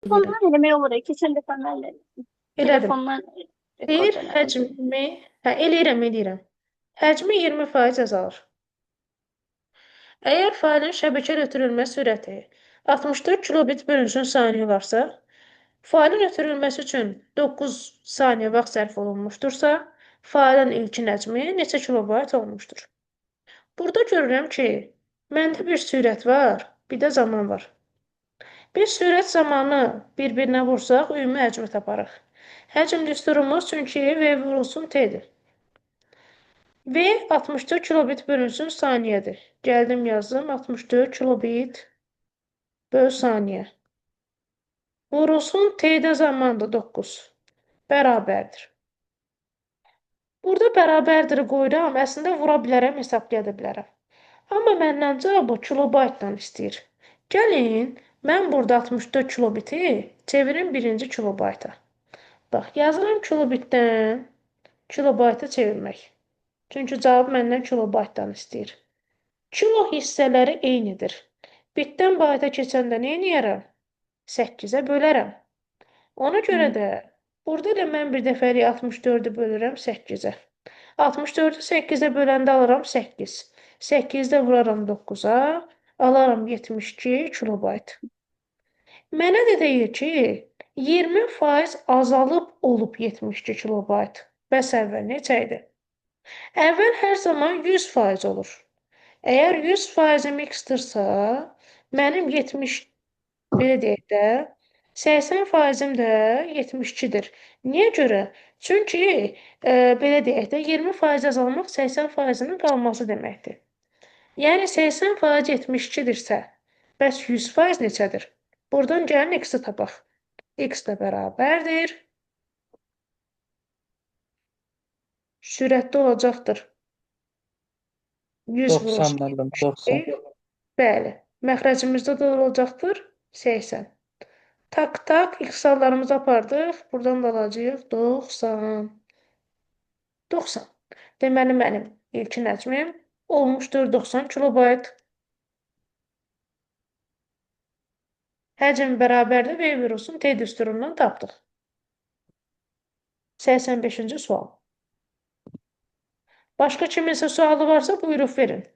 Deyirəm. Telefondan eləmək olur, keçən dəfə mən də Elədim. telefondan Deyir, rekord elədim. həcmi, eləyirəm. Həcmi 20% azalır. Əgər faylın şəbəkə ötürülmə sürəti 64 kilobit bölünsün saniyə varsa, faylın ötürülməsi üçün 9 saniyə vaxt sərf olunmuşdursa, faylın ilkin həcmi neçə kilobayt olmuşdur? Burada görürəm ki, məndə bir sürət var, bir də zaman var. Biz sürət zamanı bir-birinə vursaq, ümumi həcmi taparıq. Həcm düsturumuz çünki V vurulsun T'dir. V 64 kilobit bölünsün saniyədir. Gəldim yazdım 64 kilobit böl saniyə. Vurulsun T'də zamandır 9. Bərabərdir. Burada bərabərdir qoyuram, əslində vura bilərəm, hesablaya bilərəm. Amma məndən cavabı kilobaytdan istəyir. Gəlin, mən burada 64 kilobiti çevirim birinci kilobayta. Bax, yazıram kilobitdən kilobayta çevirmək. Çünki cavab məndən kilobaytdan istəyir. Kilo hissələri eynidir. Bitdən bayta keçəndə nə edərəm? 8-ə bölərəm. Ona görə də burada elə mən bir dəfəlik 64-ü bölürəm 8-ə. 64-ü 8-ə böləndə alıram 8. 8-də vuraram 9-a, alaram 72 kilobayt. Mənə də deyir ki, 20% azalıb olub 72 kilobayt. Bəs əvvəl neçə idi? Əvvəl hər zaman 100% olur. Əgər 100%im x-dırsa, mənim 70, belə deyək də, 80%im də 72-dir. Niyə görə? Çünki, belə deyək də, 20% azalmaq 80%-nin qalması deməkdir. Yəni 80% 72-dirsə, bəs 100% neçədir? Buradan gəlin x-i tapaq. X də bərabərdir. Sürətdə olacaqdır. 100 vurulsun 90 müəllim, 90. 72. Bəli. Məxrəcimizdə də olacaqdır 80. Tak, x-sallarımızı apardıq. Buradan da alacağıq 90. 90. Deməli, mənim ilkin həcmim olmuşdur 90 kilobayt. Həcm bərabərdir V vurulsun T düsturundan tapdıq. 85-ci sual. Başqa kiminsə sualı varsa buyruq verin.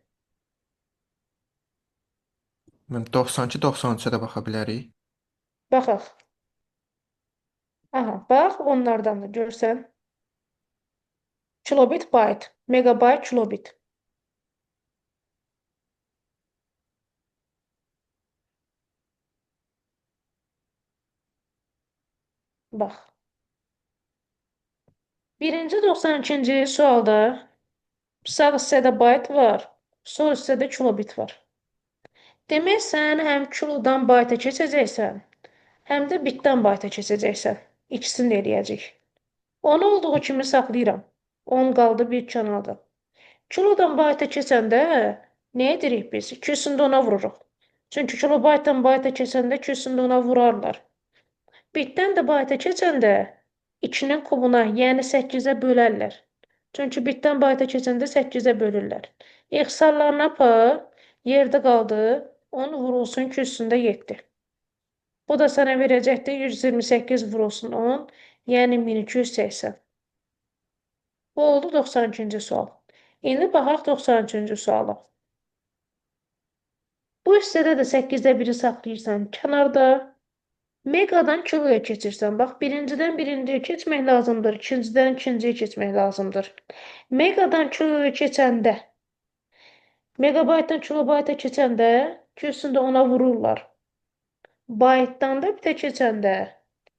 92-93-ə də baxa bilərik. Baxaq. Aha, bax, onlardan da görsən. Kilobit, bayt, megabayt, kilobit. Bax. Birinci 92-ci sualda sağ hissədə bayt var, sol hissədə kilobit var. Demək, sən həm kilodan bayta keçəcəksən, həm də bitdən bayta keçəcəksən. İkisini də eləyəcək. 10 olduğu kimi saxlayıram. 10 qaldı bir kənarda. Kilodan bayta keçəndə nə edirik biz? 200-ünü də ona vururuq. Çünki kilobaytdan bayta keçəndə 200-ünü də ona vurarlar. Bitdən də bayta keçəndə 2-nin kubuna, yəni 8-ə bölərlər. Çünki bitdən bayta keçəndə 8-ə bölürlər. İxsallarını apar, yerdə qaldı, 10 vurulsun 200-ündə 7. Bu da sənə verəcəkdir 128 vurulsun 10, yəni 1280. Bu oldu 92-ci sual. İndi baxaq 93-cü suala. Bu hissədə də 8-də 1-i saxlayırsan kənarda. Meqadan kiloya keçirsən. Bax, birincidən birinciyə keçmək lazımdır. İkincidən ikinciyə keçmək lazımdır. Meqadan kiloya keçəndə, megabaytdan kilobayta keçəndə 200-ünü də ona vururlar. Baytdan da bitə keçəndə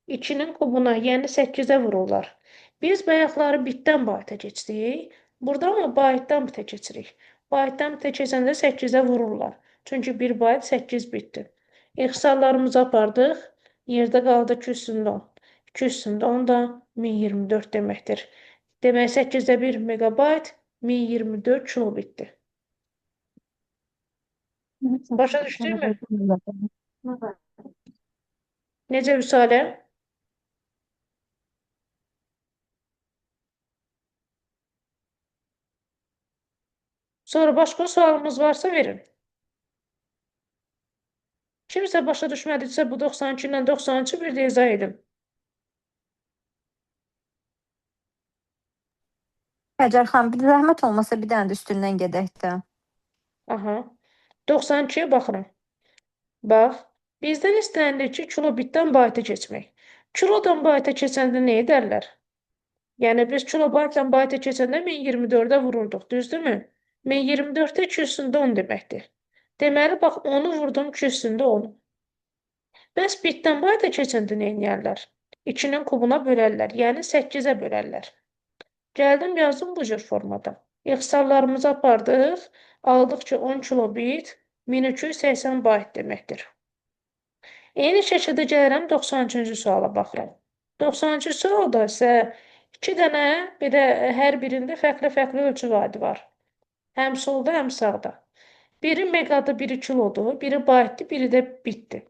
2-nin kubuna, yəni 8-ə vururlar. Biz bayaqları bitdən bayta keçdik. Burada amma baytdan bitə keçirik. Baytdan bitə keçəndə 8-ə vururlar. Çünki 1 bayt 8 bitdir. İxsallarımızı apardıq. Yerdə qaldı 200-ündə 10. 200-ündə 10 da 1024 deməkdir. Demək 8-də 1 megabayt 1024 kilobitdir. Başa düşdünmü? Necə Vüsalə? Sonra başqa sualımız varsa verin. Kimsə başa düşmədiysə bu 92 ilə 93-ü bir də izah edin. Həcər xanım, bir zəhmət olmasa bir dənə də üstündən gedək də. Aha. 92-yə baxıram. Bax, bizdən istənilir ki, kilobitdən bayta keçmək. Kilodan bayta keçəndə nə edərlər? Yəni biz kilobaytdan bayta keçəndə 1024-ə vururduq, düzdürmü? 1024-də 2 üstündə 10 deməkdir. Deməli, bax, 10-u vurdum 2 üstündə 10. Bəs bitdən bayta keçəndə nə edərlər? 2-nin kubuna bölərlər, yəni 8-ə bölərlər. Gəldim, yazdım bu cür formada. İxtisarlarımızı apardıq, aldıq ki 10 kilobit 1280 bayt deməkdir. Eyni şəkildə gəlirəm 93-cü suala baxıram. 93-cü sualda isə 2 dənə bir də hər birində fərqli-fərqli ölçü vaidi var. Həm solda, həm sağda. Biri meqadır, biri kilodur, biri baytdır, biri də bitdir.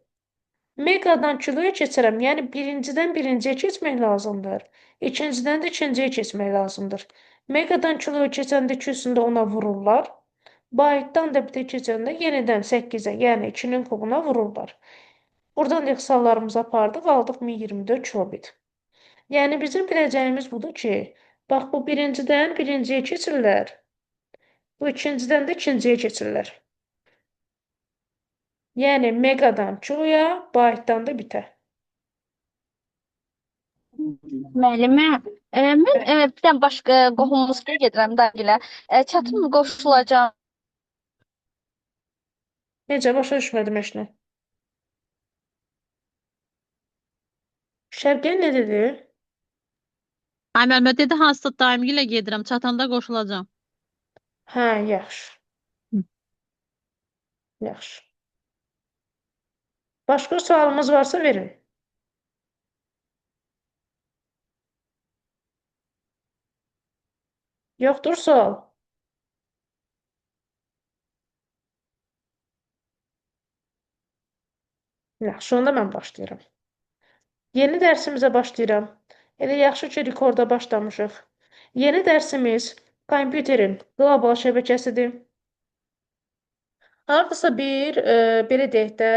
Meqadan kiloya keçirəm, yəni birincidən birinciyə keçmək lazımdır. İkincidən də ikinciyə keçmək lazımdır. Meqadan kiloya keçəndə 2 üstündə 10-a vururlar. Baytdan da bitə keçəndə yenidən 8-ə, yəni 2-nin kubuna vururlar. Buradan da ixtisarlarımızı apardıq, aldıq 1024 kilobit. Yəni bizim biləcəyimiz budur ki, bax bu birincidən birinciyə keçirlər. Bu ikincidən də ikinciyə keçirlər. Yəni meqadan kiloya, baytdan da bitə. Müəllimə, mən bir dənə başqa qohumumuz gedirəm dayıgilə. Çatımı qoşulacaq. Necə başa düşmədim heç nə. Şərqən nə dedi? Ay müəllimə dedi hansısa daimgilə gedirəm, çatanda qoşulacam. Hə, yaxşı. Hı. Yaxşı. Başqa sualımız varsa verin. Yoxdur sual. Yaxşı, onda mən başlayıram. Yeni dərsimizə başlayıram. Elə yaxşı ki, rekorda başlamışıq. Yeni dərsimiz kompüterin qlobal şəbəkəsidir. Hardasa belə deyək də,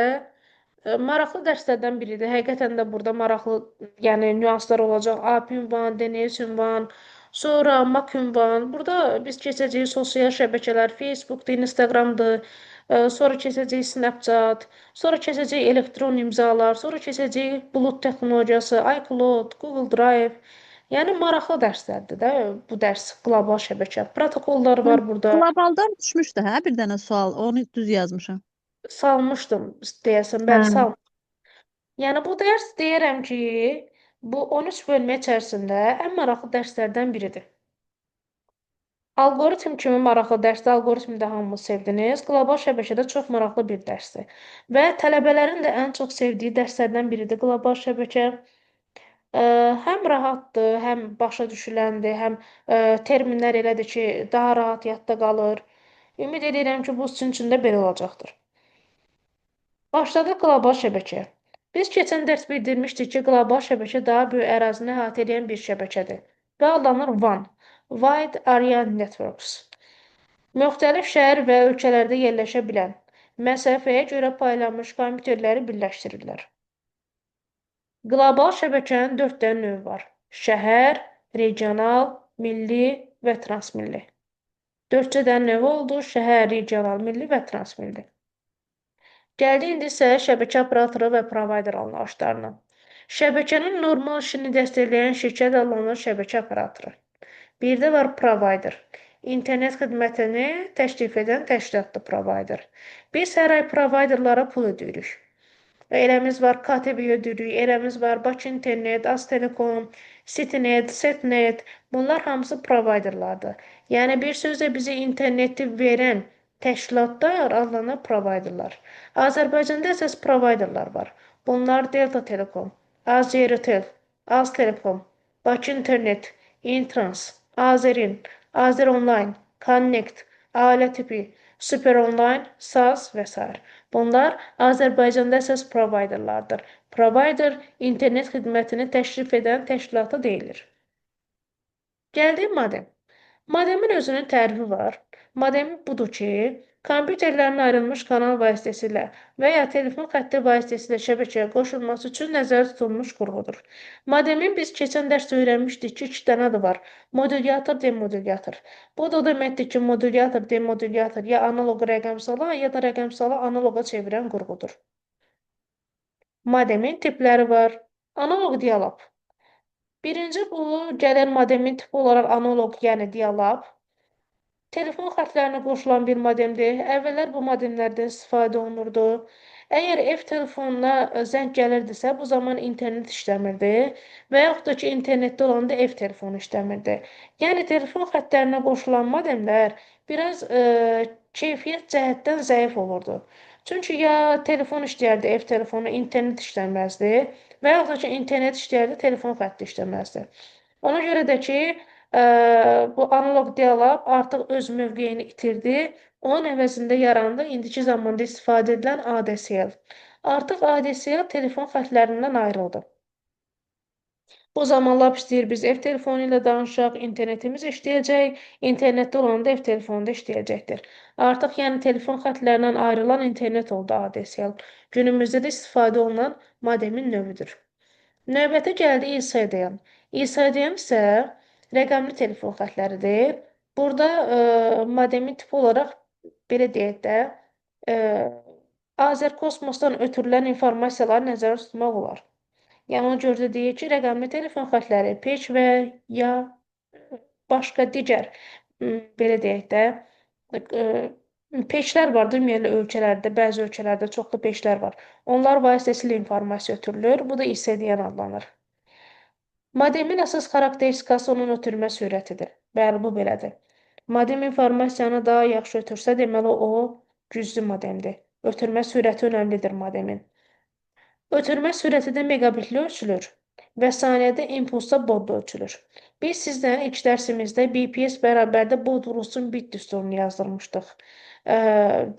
maraqlı dərslərdən biridir. Həqiqətən də burada maraqlı, yəni nüanslar olacaq. API ünvan, DNS ünvan, sonra MAC ünvan. Burada biz keçəcəyik sosial şəbəkələr, Facebook'dur, Instagram'dır. Sonra keçəcəyik Snapchat, sonra keçəcəyik elektron imzalar, sonra keçəcəyik bulut texnologiyası, iCloud, Google Drive. Yəni maraqlı dərslərdir də bu dərs, qlobal şəbəkə. Protokollar var burada. Qlobaldan düşmüşdü hə bir dənə sual, onu düz yazmışam. Salmışdım deyəsən, bəli, Yəni bu dərs deyirəm ki, bu 13 bölmə içərisində ən maraqlı dərslərdən biridir. Alqoritm kimi maraqlı dərsdə alqoritmi də hamınız sevdiniz. Qlobal şəbəkədə çox maraqlı bir dərsdir. Və tələbələrin də ən çox sevdiyi dərslərdən biridir qlobal şəbəkə. Həm rahatdır, həm başa düşüləndir, həm terminlər elədir ki, daha rahat yadda qalır. Ümid edirəm ki, bu sizin üçün də belə olacaqdır. Başladıq qlobal şəbəkə. Biz keçən dərs bildirmişdik ki, qlobal şəbəkə daha böyük ərazini əhatə edən bir şəbəkədir və adlanır WAN, Wide Area Networks. Müxtəlif şəhər və ölkələrdə yerləşə bilən, məsafəyə görə paylanmış kompüterləri birləşdirirlər. Qlobal şəbəkənin 4 dənə növü var. Şəhər, regional, milli və transmilli. 4 dənə növü oldu: şəhər, regional, milli və transmilli. Gəldi indi isə şəbəkə operatoru və provayder anlayışlarına. Şəbəkənin normal işini dəstəkləyən şirkət adlanır şəbəkə operatoru. Bir də var provayder. İnternet xidmətini təklif edən təşkilatlı provayder. Biz hər ay provayderlara pul ödəyirik. Eləmiz var KTV ödəyirik, eləmiz var Bakı İnternet, Aztelekom, Citynet, Setnet. Bunlar hamısı provayderlardır. Yəni bir sözlə bizi interneti verən təşkilatlar adlanır provayderlar. Azərbaycanda əsas provayderlar var. Bunlar Delta Telekom, Azeritel, Aztelekom, Bakı İnternet, Intrans, Azerin, Azeronline, Connect, Ailə tipi, Super Online, SAS və s. Bunlar Azərbaycanda əsas provayderlardır. Provayder internet xidmətini təklif edən təşkilata deyilir. Gəldik modem. Modemin özünün tərifi var. Modem budur ki, Kompüterlərin ayrılmış kanal vasitəsilə və ya telefon xətti vasitəsilə şəbəkəyə qoşulması üçün nəzərdə tutulmuş qurğudur. Modemin biz keçən dərs öyrənmişdik ki, iki dənə adı var. Modulyator, demodulyator. Bu da o deməkdir ki, modulyator, demodulyator ya analoq rəqəmsala, ya da rəqəmsalı analoqa çevirən qurğudur. Modemin tipləri var. Analoq dialab. Birinci bu gələn modemin tipi olaraq analoq, yəni dialab. Telefon xətlərinə qoşulan bir modemdir. Əvvəllər bu modemlərdən istifadə olunurdu. Əgər ev telefonuna zəng gəlirdisə, bu zaman internet işləmirdi və yaxud da ki, internetdə olanda ev telefonu işləmirdi. Yəni, telefon xətlərinə qoşulan modemlər biraz keyfiyyət cəhətdən zəif olurdu. Çünki ya telefon işləyərdi, ev telefonu, internet işləməzdi və yaxud da ki, internet işləyərdi, telefon xətti işləməzdi. Ona görə də ki, bu analoq dialab artıq öz mövqeyini itirdi. Onun əvəzində yarandı indiki zamanda istifadə edilən ADSL. Artıq ADSL telefon xətlərindən ayrıldı. Bu zaman lap istəyir biz ev telefonu ilə danışaq, internetimiz işləyəcək, internetdə olanda ev telefonu da işləyəcəkdir. Artıq yəni telefon xətlərindən ayrılan internet oldu ADSL. Günümüzdə də istifadə olunan modemin növüdür. Növbəti gəldi ISDN. ISDN isə rəqəmli telefon xətləridir. Burada modemin tipi olaraq belə deyək də, Azərkosmosdan ötürülən informasiyaları nəzərdə tutmaq olar. Yəni ona görə də deyək ki, rəqəmli telefon xətləri peç və ya başqa digər belə deyək də, peçlər var, deməli ölkələrdə, bəzi ölkələrdə çoxlu peçlər var. Onlar vasitəsilə informasiya ötürülür. Bu da ISDN adlanır. Modemin əsas xarakteristikası onun ötürmə sürətidir. Bəli, bu belədir. Modem informasiyanı daha yaxşı ötürsə, deməli o güclü modemdir. Ötürmə sürəti önəmlidir modemin. Ötürmə sürəti də megabitlə ölçülür və saniyədə impulsda bodda ölçülür. Biz sizdən ilk dərsimizdə BPS bərabərdə bod vurulsun bit düsturunu yazdırmışdıq.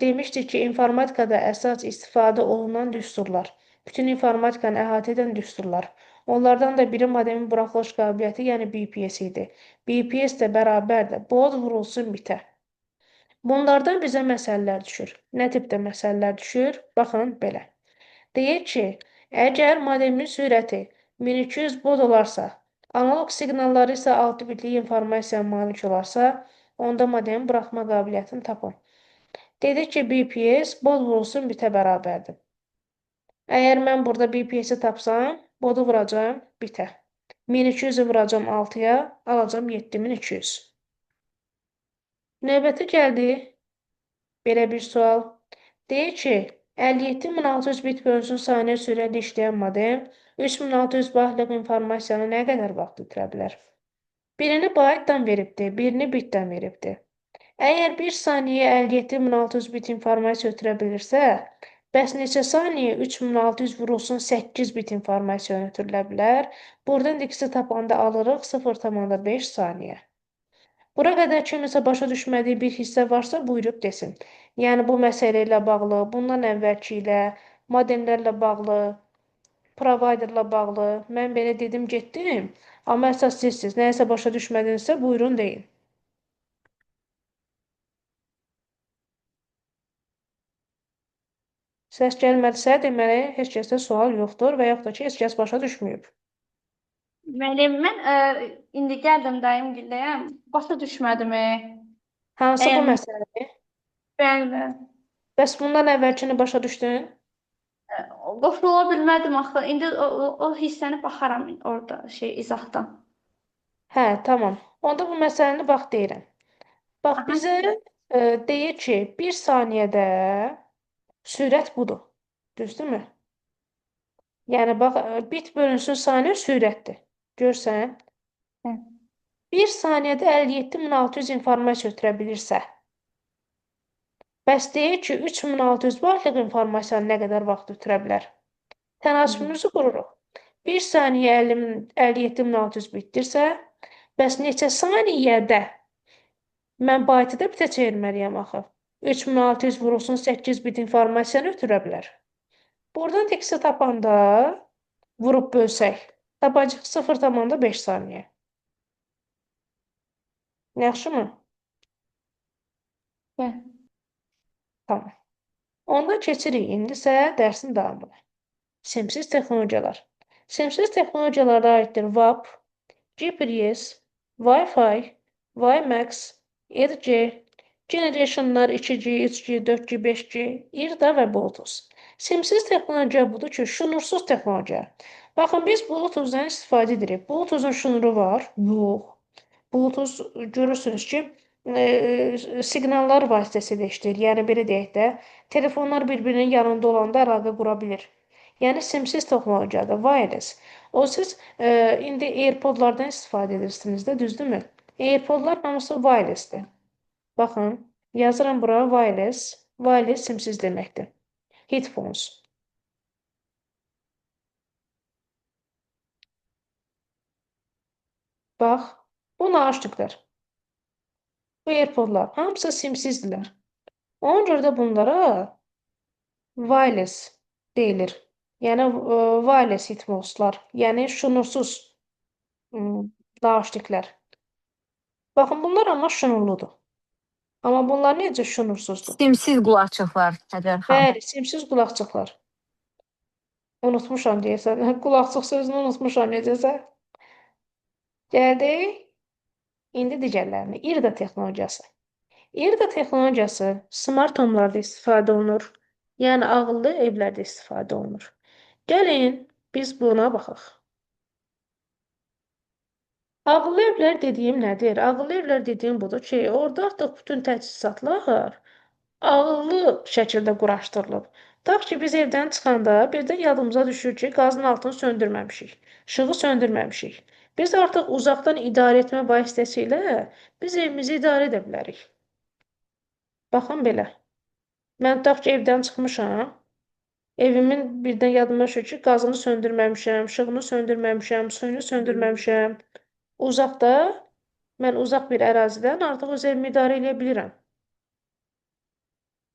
Demişdik ki, informatikada əsas istifadə olunan düsturlar, bütün informatikanı əhatə edən düsturlar. Onlardan da biri modemin buraxılış qabiliyyəti, yəni BPS idi. BPS də bərabərdir bod vurulsun bitə. Bunlardan bizə məsələlər düşür. Nə tipdə məsələlər düşür? Baxın, belə. Deyək ki, əgər modemin sürəti 1200 bod olarsa, analoq siqnalları isə 6 bitlik informasiya malik olarsa, onda modemin buraxma qabiliyyətini tapın. Dedik ki, BPS bod vurulsun bitə bərabərdir. Əgər mən burada BPS-i tapsam, bodu vuracam bitə. 1200-ü vuracam 6-ya, alacam 7200. Növbəti gəldi belə bir sual. Deyək ki, 57600 bit bölünsün saniyə sürətlə işləyən modem 3600 baytlıq informasiyanı nə qədər vaxt itirə bilər? Birini baytdan veribdir, birini bitdən veribdir. Əgər 1 saniyə 57600 bit informasiya ötürə bilirsə, bəs neçə saniyə 3600 vurulsun 8 bit informasiya ötürülə bilər? Buradan ikisi tapanda alırıq 0,5 saniyə. Bura qədər kimisə başa düşmədiyi bir hissə varsa, buyurub desin. Yəni, bu məsələ ilə bağlı, bundan əvvəlki ilə, modemlərlə bağlı, providerlə bağlı, mən belə dedim, getdim. Amma əsas sizsiz, nəyəsə başa düşmədinizsə, buyurun deyin. Səs gəlmədisə, deməli, heç kəsdə sual yoxdur və yaxud da ki, heç kəs başa düşməyib. Müəllim, mən indi gəldim dayımgildəyəm. Başa düşmədim. Hansı bu məsələdir? Bəli. Bəs bundan əvvəlkini başa düşdün? Qoşula bilmədim axı. İndi o hissəni baxaram orada izahdan. Hə, tamam. Onda bu məsələni bax deyirəm. Bax, bizə deyir ki, 1 saniyədə sürət budur. Düzdürmü? Yəni, bax, bit bölünsün saniyə sürətdir. Görsən? 1 saniyədə 57600 informasiya ötürə bilirsə, bəs deyir ki, 3600 baytlıq informasiyanı nə qədər vaxt ötürə bilər? Tənasübümüzü qururuq. 1 saniyə 57600 bitdirsə, bəs neçə saniyədə mən baytı da bitə çevirməliyəm axı? 3600 vurulsun 8 bit informasiyanı ötürə bilər. Buradan x-i tapanda vurub bölsək, tapacaq 0,5 saniyə. Yaxşı mı? Tamam. Onda keçirik indisə dərsin davamına. Simsiz texnologiyalar. Simsiz texnologiyalara aiddir WAP, GPS, Wi-Fi, WiMAX, EDC, generationlar 2G, 3G, 4G, 5G, IRDA və Bluetooth. Simsiz texnologiya budur ki, şunursuz texnologiya. Baxın, biz Bluetooth-dan istifadə edirik. Bluetooth-un şunuru var? Yox. Bluetooth görürsünüz ki, siqnallar vasitəsilə işləyir. Yəni belə deyək də, telefonlar bir-birinin yanında olanda əlaqə qura bilir. Yəni simsiz texnologiyadır, wireless. O siz indi AirPodlardan istifadə edirsiniz də, düzdürmü? AirPodlar hamısı wirelessdir. Baxın, yazıram bura wireless. Wireless simsiz deməkdir. Headphones. Bax, bu naşniklər. Bu AirPodlar hamısı simsizdirlər. Ona görə də bunlara wireless deyilir. Yəni wireless headphoneslar, yəni şunursuz naşniklər. Baxın, bunlar amma şunurludur. Amma bunlar necə şunursuzdur? Simsiz qulaqçıqlar Həcər xanım. Bəli, simsiz qulaqçıqlar. Unutmuşam deyəsən. Qulaqçıq sözünü unutmuşam necəsə. Gəldik. İndi digərlərinə. İRDA texnologiyası. İRDA texnologiyası smart homelarda istifadə olunur. Yəni ağıllı evlərdə istifadə olunur. Gəlin biz buna baxaq. Ağıllı evlər dediyim nədir? Ağıllı evlər dediyim budur ki, orada artıq bütün təchizatlar ağıllı şəkildə quraşdırılıb. Tutaq ki, biz evdən çıxanda birdən yadımıza düşür ki, qazın altını söndürməmişik, işığı söndürməmişik. Biz artıq uzaqdan idarə etmə vasitəsilə biz evimizi idarə edə bilərik. Baxın belə. Mən tutaq ki, evdən çıxmışam. Evimin birdən yadıma düşür ki, qazını söndürməmişəm, işığını söndürməmişəm, suyunu söndürməmişəm. Uzaqda, mən uzaq bir ərazidən artıq öz evimi idarə edə bilirəm.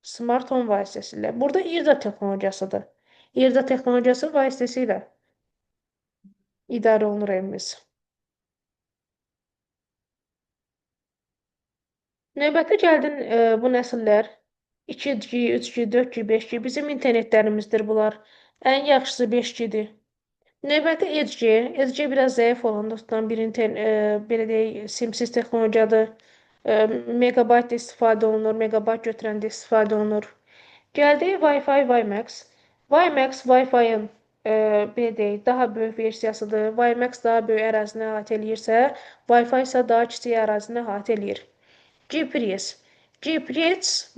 Smart home vasitəsilə. Burada IRDA texnologiyasıdır. IRDA texnologiyası vasitəsilə idarə olunur evimiz. Növbəti gəldin bu nəsillər 2G, 3G, 4G, 5G bizim internetlərimizdir bunlar. Ən yaxşısı 5G-dir. Növbəti EDC. EDC biraz zəif olanda tutan bir belə deyək, simsiz texnologiyadır. Megabayt istifadə olunur, megabayt götürəndə istifadə olunur. Gəldik Wi-Fi, WiMAX. WiMAX Wi-Fi-ın belə deyək, daha böyük versiyasıdır. WiMAX daha böyük ərazini əhatə eləyirsə, Wi-Fi isə daha kiçik ərazini əhatə eləyir. GPS. GPS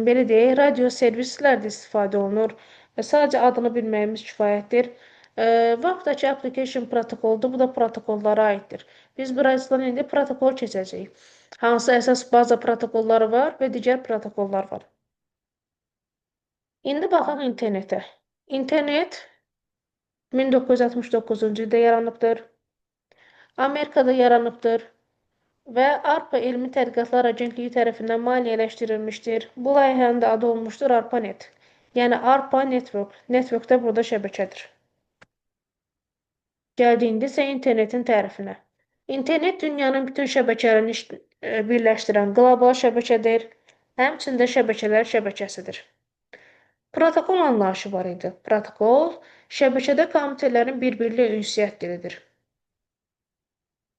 belə deyək, radio servislərdə istifadə olunur. Sadəcə adını bilməyimiz kifayətdir. WAP-dakı application protokoludur. Bu da protokollara aiddir. Biz birazdan indi protokol keçəcəyik. Hansı əsas baza protokolları var və digər protokollar var. İndi baxaq internetə. İnternet 1969-cu ildə yaranıbdır. Amerikada yaranıbdır və ARPA Elmi Tədqiqatlar Agentliyi tərəfindən maliyyələşdirilmişdir. Bu layihənin də adı olmuşdur ARPANET. Yəni ARPA Network. Network da burada şəbəkədir. Gəldi indi isə internetin tərifinə. İnternet dünyanın bütün şəbəkələrini birləşdirən qlobal şəbəkədir. Həmçində şəbəkələr şəbəkəsidir. Protokol anlayışı var idi. Protokol şəbəkədə komitələrin bir-birilə ünsiyyət dilidir.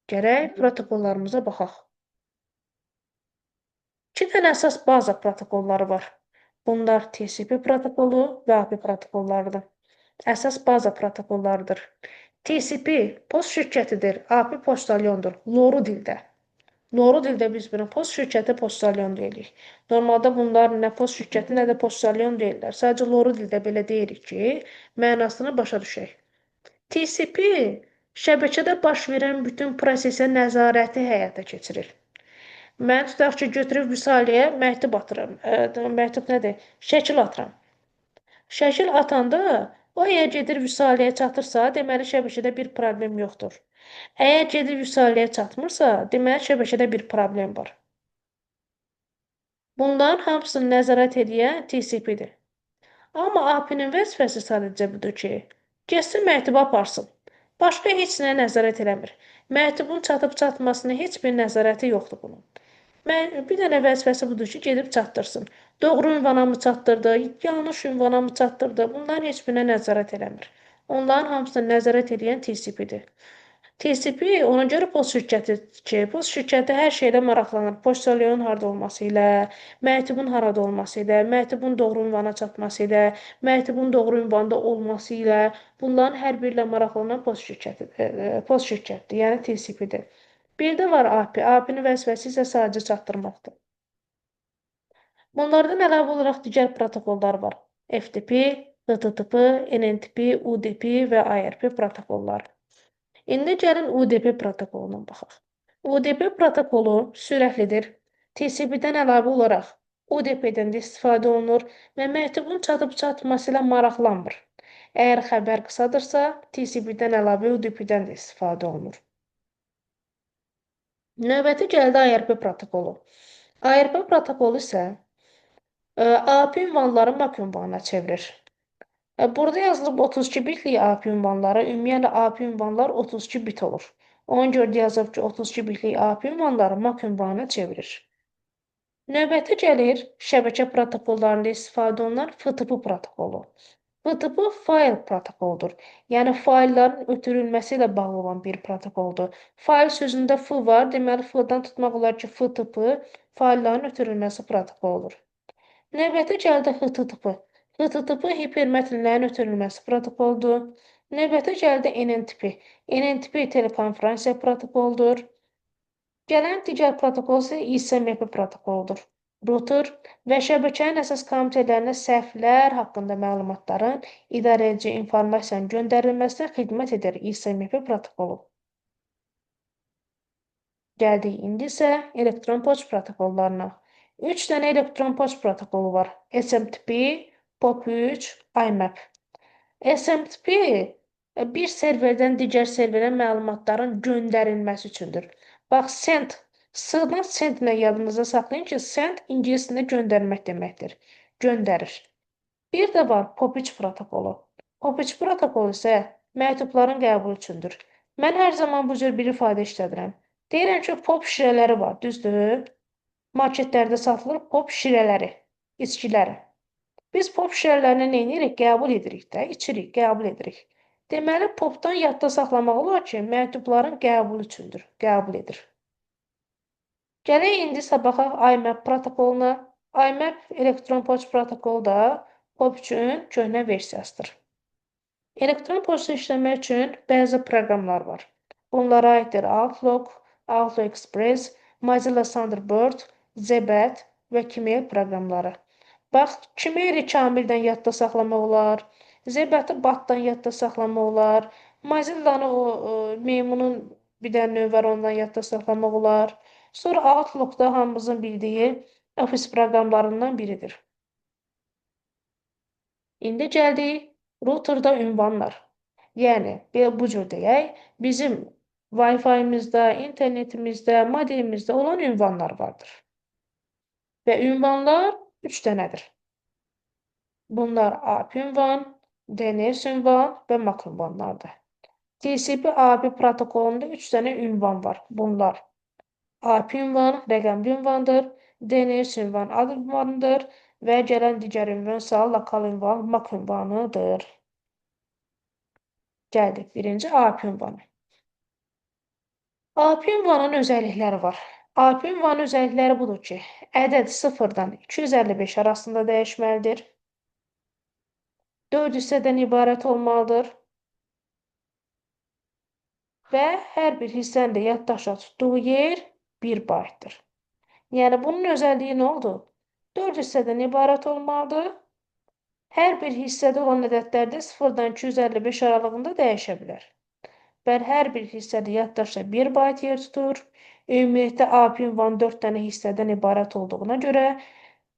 Gərək protokollarımıza baxaq. 2 dənə əsas baza protokolları var. Bunlar TCP protokolu və API protokollarıdır. Əsas baza protokollarıdır. TCP post şirkətidir, API poçtalyondur, loru dildə. Loru dildə biz buna post şirkəti poçtalyon deyirik. Normalda bunlar nə post şirkəti, nə də poçtalyon deyirlər. Sadəcə loru dildə belə deyirik ki, mənasını başa düşək. TCP şəbəkədə baş verən bütün prosesə nəzarəti həyata keçirir. Mən tutaq ki, götürüb Vüsaliyə məktub atıram. Məktub nədir? Şəkil atıram. Şəkil atanda o əgər gedir Vüsaliyə çatırsa, deməli şəbəkədə bir problem yoxdur. Əgər gedir Vüsaliyə çatmırsa, deməli şəbəkədə bir problem var. Bunların hamısını nəzarət edən TCP-dir. Amma API-nin vəzifəsi sadəcə budur ki, getsin məktubu aparsın. Başqa heç nəyə nəzarət eləmir. Məktubun çatıb-çatmasına heç bir nəzarəti yoxdur bunun. Bir dənə vəzifəsi budur ki, gedib çatdırsın. Doğru ünvana mı çatdırdı, yanlış ünvana mı çatdırdı, bunların heç birinə nəzarət eləmir. Onların hamısını nəzarət edən TCP-dir. TCP ona görə post şirkətidir ki, post şirkəti hər şeylə maraqlanır. Poçtalyonun harda olması ilə, məktubun harada olması ilə, məktubun doğru ünvana çatması ilə, məktubun doğru ünvanda olması ilə, bunların hər biri ilə maraqlanan post şirkətidir, yəni TCP-dir. Bir də var API. API-nin vəzifəsi isə sadəcə çatdırmaqdır. Bunlardan əlavə olaraq digər protokollar var. FTP, HTTP, NNTP, UDP və IRP protokolları. İndi gəlin UDP protokoluna baxaq. UDP protokolu sürətlidir. TCP-dən əlavə olaraq UDP-dən də istifadə olunur və məktubun çatıb-çatması ilə maraqlanmır. Əgər xəbər qısadırsa, TCP-dən əlavə UDP-dən də istifadə olunur. Növbəti gəldi IRP protokolu. IRP protokolu isə API ünvanları MAC ünvanına çevirir. Burada yazılıb 32 bitlik API ünvanları, ümumiyyətlə API ünvanlar 32 bit olur. Ona görə də yazıb ki, 32 bitlik API ünvanları MAC ünvanına çevirir. Növbəti gəlir şəbəkə protokollarında istifadə olunan FTP protokolu. FTP fayl protokoludur. Yəni faylların ötürülməsi ilə bağlı olan bir protokoldur. Fayl sözündə F var, deməli F-dan tutmaq olar ki, FTP faylların ötürülməsi protokoludur. Növbəti gəldi HTTP. HTTP hipermətnlərin ötürülməsi protokoludur. Növbəti gəldi NNTP. NNTP telekonferansiya protokoludur. Gələn digər protokol isə ISMP protokoludur. Router və şəbəkənin əsas komitələrinə səhvlər haqqında məlumatların idarəedici informasiyanın göndərilməsinə xidmət edir ISMP protokolu. Gəldik indi isə elektron poçt protokollarına. 3 dənə elektron poçt protokolu var. SMTP, POP3, IMAP. SMTP bir serverdən digər serverə məlumatların göndərilməsi üçündür. Bax, send, S-dan send ilə yadınızda saxlayın ki, send ingiliscəsində göndərmək deməkdir. Göndərir. Bir də var POP3 protokolu. POP3 protokolu isə məktubların qəbulu üçündür. Mən hər zaman bu cür bir ifadə işlədirəm. Deyirəm ki, pop şirələri var, düzdür? Marketlərdə satılır pop şirələri, içkiləri. Biz pop şirələrini nə edirik? Qəbul edirik də, içirik, qəbul edirik. Deməli, popdan yadda saxlamaq olar ki, məktubların qəbulu üçündür, qəbul edir. Gələk indi isə baxaq IMAP protokoluna. IMAP elektron poçt protokolu da POP3-ün köhnə versiyasıdır. Elektron poçtu işləmək üçün bəzi proqramlar var. Bunlara aiddir Outlook, Outlook Express, Mozilla Thunderbird, Zebed və Gmail proqramları. Bax, Gmail-i kamildən yadda saxlamaq olar, Zebed-i batdan yadda saxlamaq olar, Mozilla-nı meymunun bir dənə növ var, ondan yadda saxlamaq olar. Sonra Outlook-da hamımızın bildiyi ofis proqramlarından biridir. İndi gəldik routerda ünvanlar. Yəni, bu cür deyək, bizim Wi-Fi-imizdə, internetimizdə, modelimizdə olan ünvanlar vardır. Və ünvanlar 3 dənədir. Bunlar API ünvan, DNS ünvan və MAC ünvanlardır. TCP/API protokolunda 3 dənə ünvan var. Bunlar API ünvan, rəqəmli ünvandır, DNS ünvan ad ünvanıdır və gələn digər ünvan isə lokal ünvan, MAC ünvanıdır. Gəldik, birinci API ünvanı. API ünvanının özəllikləri var. API ünvanının özəllikləri budur ki, ədəd 0-dan 255 arasında dəyişməlidir. 4 hissədən ibarət olmalıdır. Və hər bir hissənin də yaddaşa tutduğu yer 1 baytdır. Yəni, bunun özəlliyi nə oldu? 4 hissədən ibarət olmalıdır. Hər bir hissədə olan ədədlər də 0-dan 255 aralığında dəyişə bilər. Və hər bir hissədə yaddaşda 1 bayt yer tutur. Ümumilikdə API ünvanı 4 dənə hissədən ibarət olduğuna görə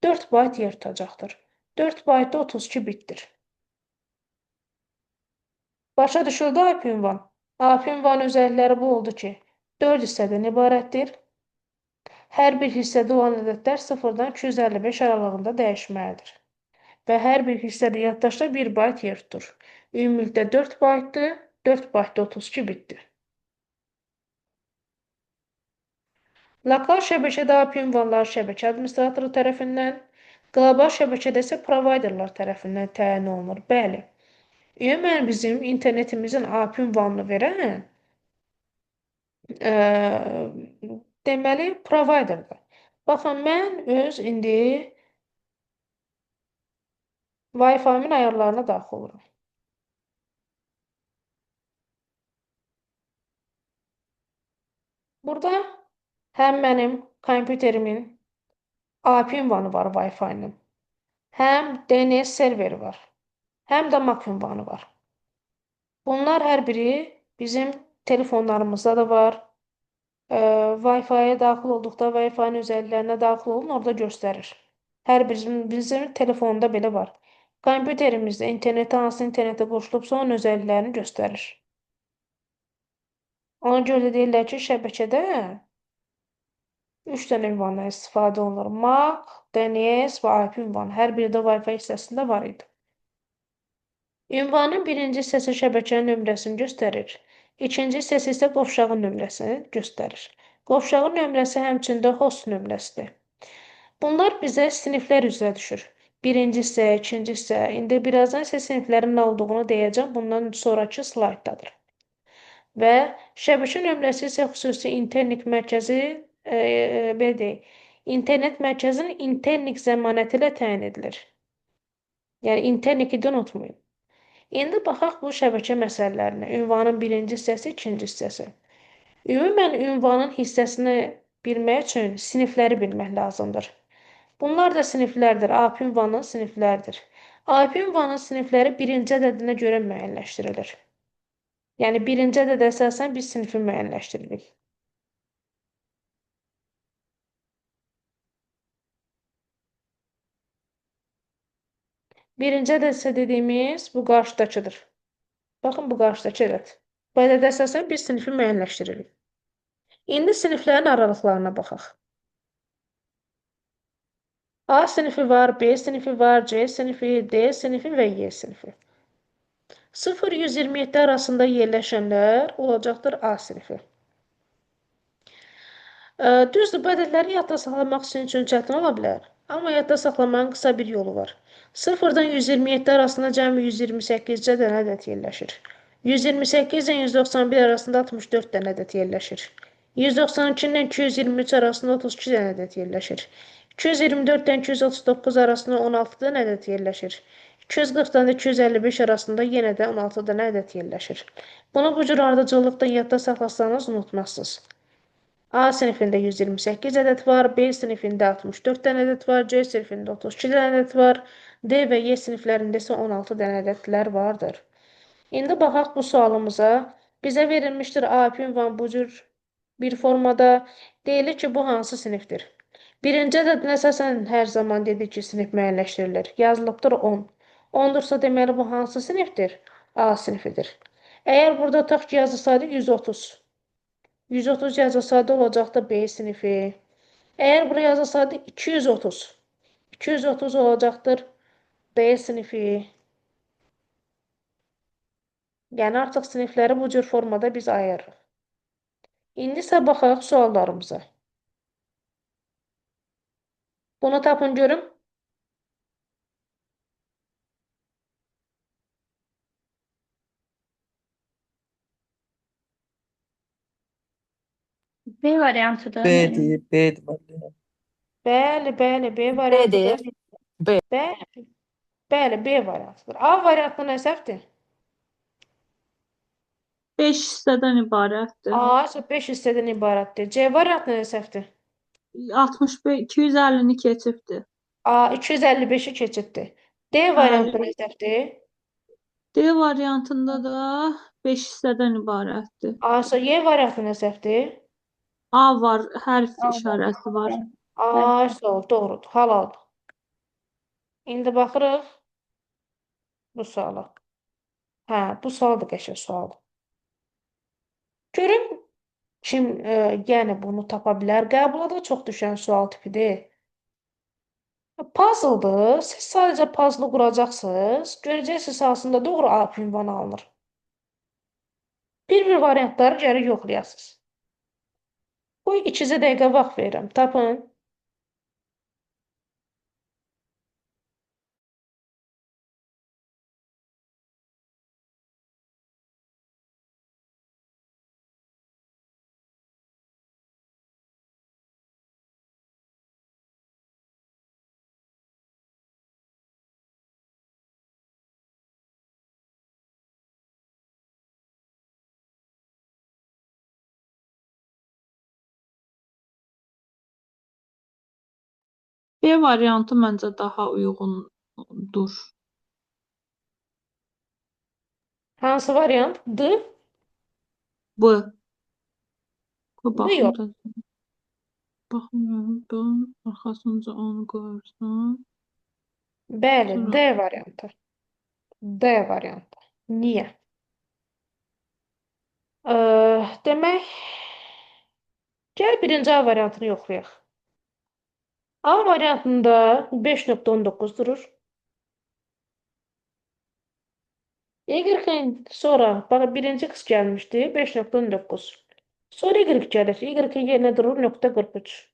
4 bayt yer tutacaqdır. 4 bayt da 32 bitdir. Başa düşüldü API ünvan? API ünvanın özəllikləri bu oldu ki, 4 hissədən ibarətdir. Hər bir hissədə olan ədədlər 0-dan 255 aralığında dəyişməlidir. Və hər bir hissədə yaddaşda 1 bayt yer tutur. Ümumilikdə 4 baytdır, 4 baytda 32 bitdir. Lokal şəbəkədə IP ünvanları şəbəkə administratoru tərəfindən, qlobal şəbəkədə isə provayderlar tərəfindən təyin olunur. Bəli. Ümumən bizim internetimizin IP ünvanını verən deməli provayderdir. Baxın, mən öz indi Wi-Fi-min ayarlarına daxil oluram. Burada həm mənim kompüterimin IP ünvanı var Wi-Fi-nin, həm DNS serveri var, həm də MAC ünvanı var. Bunlar hər biri bizim telefonlarımızda da var. Wi-Fi-yə daxil olduqda Wi-Fi-nin özelliklərinə daxil olun, orada göstərir. Hər bizim telefonda belə var. Kompüterimizdə hansı internetə qoşulubsa onun özelliklərini göstərir. Ona görə də deyirlər ki, şəbəkədə 3 dənə ünvandan istifadə olunur. MAC, DNS və IP ünvanı. Hər biri də Wi-Fi hissəsində var idi. Ünvanın birinci hissəsi şəbəkənin nömrəsini göstərir. İkinci hissəsi isə qovşağın nömrəsini göstərir. Qovşağın nömrəsi həmçində host nömrəsidir. Bunlar bizə siniflər üzrə düşür. Birinci hissə, ikinci hissə. İndi birazdan isə siniflərin nə olduğunu deyəcəm. Bundan sonraki slaytdadır. Və şəbəkə nömrəsi isə xüsusi internet mərkəzi, belə deyək, internet mərkəzinin internet zəmanəti ilə təyin edilir. Yəni, interneti də unutmayın. İndi baxaq bu şəbəkə məsələlərinə. Ünvanın birinci hissəsi, ikinci hissəsi. Ümumən, ünvanın hissəsini bilmək üçün sinifləri bilmək lazımdır. Bunlar da siniflərdir. IP ünvanının sinifləridir. IP ünvanının sinifləri birinci ədədinə görə müəyyənləşdirilir. Yəni, birinci ədədə əsasən biz sinifi müəyyənləşdiririk. Birinci ədəd isə dediyimiz bu qarşıdakıdır. Baxın, bu qarşıdakı ədəd. Bu ədədə əsasən biz sinifi müəyyənləşdiririk. İndi siniflərin aralıqlarına baxaq. A sinifi var, B sinifi var, C sinifi, D sinifi və Y sinifi. 0-127 arasında yerləşənlər olacaqdır A sinifi. Düzdür, bu ədədləri yadda saxlamaq sizin üçün çətin ola bilər. Amma yadda saxlamanın qısa bir yolu var. 0-dan 127 arasında cəmi 128 dənə ədəd yerləşir. 128-dən 191 arasında 64 dənə ədəd yerləşir. 192-dən 223 arasında 32 dənə ədəd yerləşir. 224-dən 239 arasında 16 dənə ədəd yerləşir. 240-dan 255 arasında yenə də 16 dənə ədəd yerləşir. Bunu bu cür ardıcıllıqda yadda saxlasanız unutmazsınız. A sinifində 128 ədəd var, B sinifində 64 dənə ədəd var, C sinifində 32 dənə ədəd var, D və Y siniflərində isə 16 dənə ədədlər vardır. İndi baxaq bu sualımıza. Bizə verilmişdir IP ünvan bu cür bir formada. Deyilir ki, bu hansı sinifdir? Birinci ədədin əsasən hər zaman dedik ki, sinif müəyyənləşdirilir. Yazılıbdır 10. 10-dursa deməli bu hansı sinifdir? A sinifidir. Əgər burada tutaq ki, yazılsaydı 130. 130 yazılsaydı olacaqdı B sinifi. Əgər buraya yazılsaydı 230. 230 olacaqdır B sinifi. Yəni artıq sinifləri bu cür formada biz ayırırıq. İndi isə baxaq suallarımıza. Bunu tapın görüm. B variantıdır. B'dir, B'dir müəllim. Bəli, bəli, B variantıdır. B. Bəli, bəli, B variantıdır. A variantı nə səhvdir? 5 hissədən ibarətdir. A isə 5 hissədən ibarətdir. C variantı nə səhvdir? 65, 250-ni keçibdir. A 255-i keçiddir. D variantı nə səhvdir? D variantında da 5 hissədən ibarətdir. A isə Y variantı nə səhvdir? A var, hərf işarəsi var. A isə doğrudur, halaldır. İndi baxırıq bu suala. Hə, bu sual da qəşəng sualdır. Görün kim yəni bunu tapa bilər. Qəbula da çox düşən sual tipidir. Puzzle-dır. Siz sadəcə puzzle quracaqsınız. Görəcəksiniz aslında doğru A ünvanı alınır. Bir variantları gərək yoxlayasınız. Qoy 2 dəqiqə vaxt verirəm. Tapın. B variantı məncə daha uyğundur. Hansı variant? D? B. D yox. Baxın da. Baxın, bunun arxasınca onu qoyursan. Bəli, Sonra D variantı. D variantı. Niyə? Demək, gəl birinci A variantını yoxlayaq. A variantında 5.19 durur. Y-in sonra, bax birinci qız gəlmişdi, 5.19. Sonra Y gəlir, Y-in yerinə durur 0.43.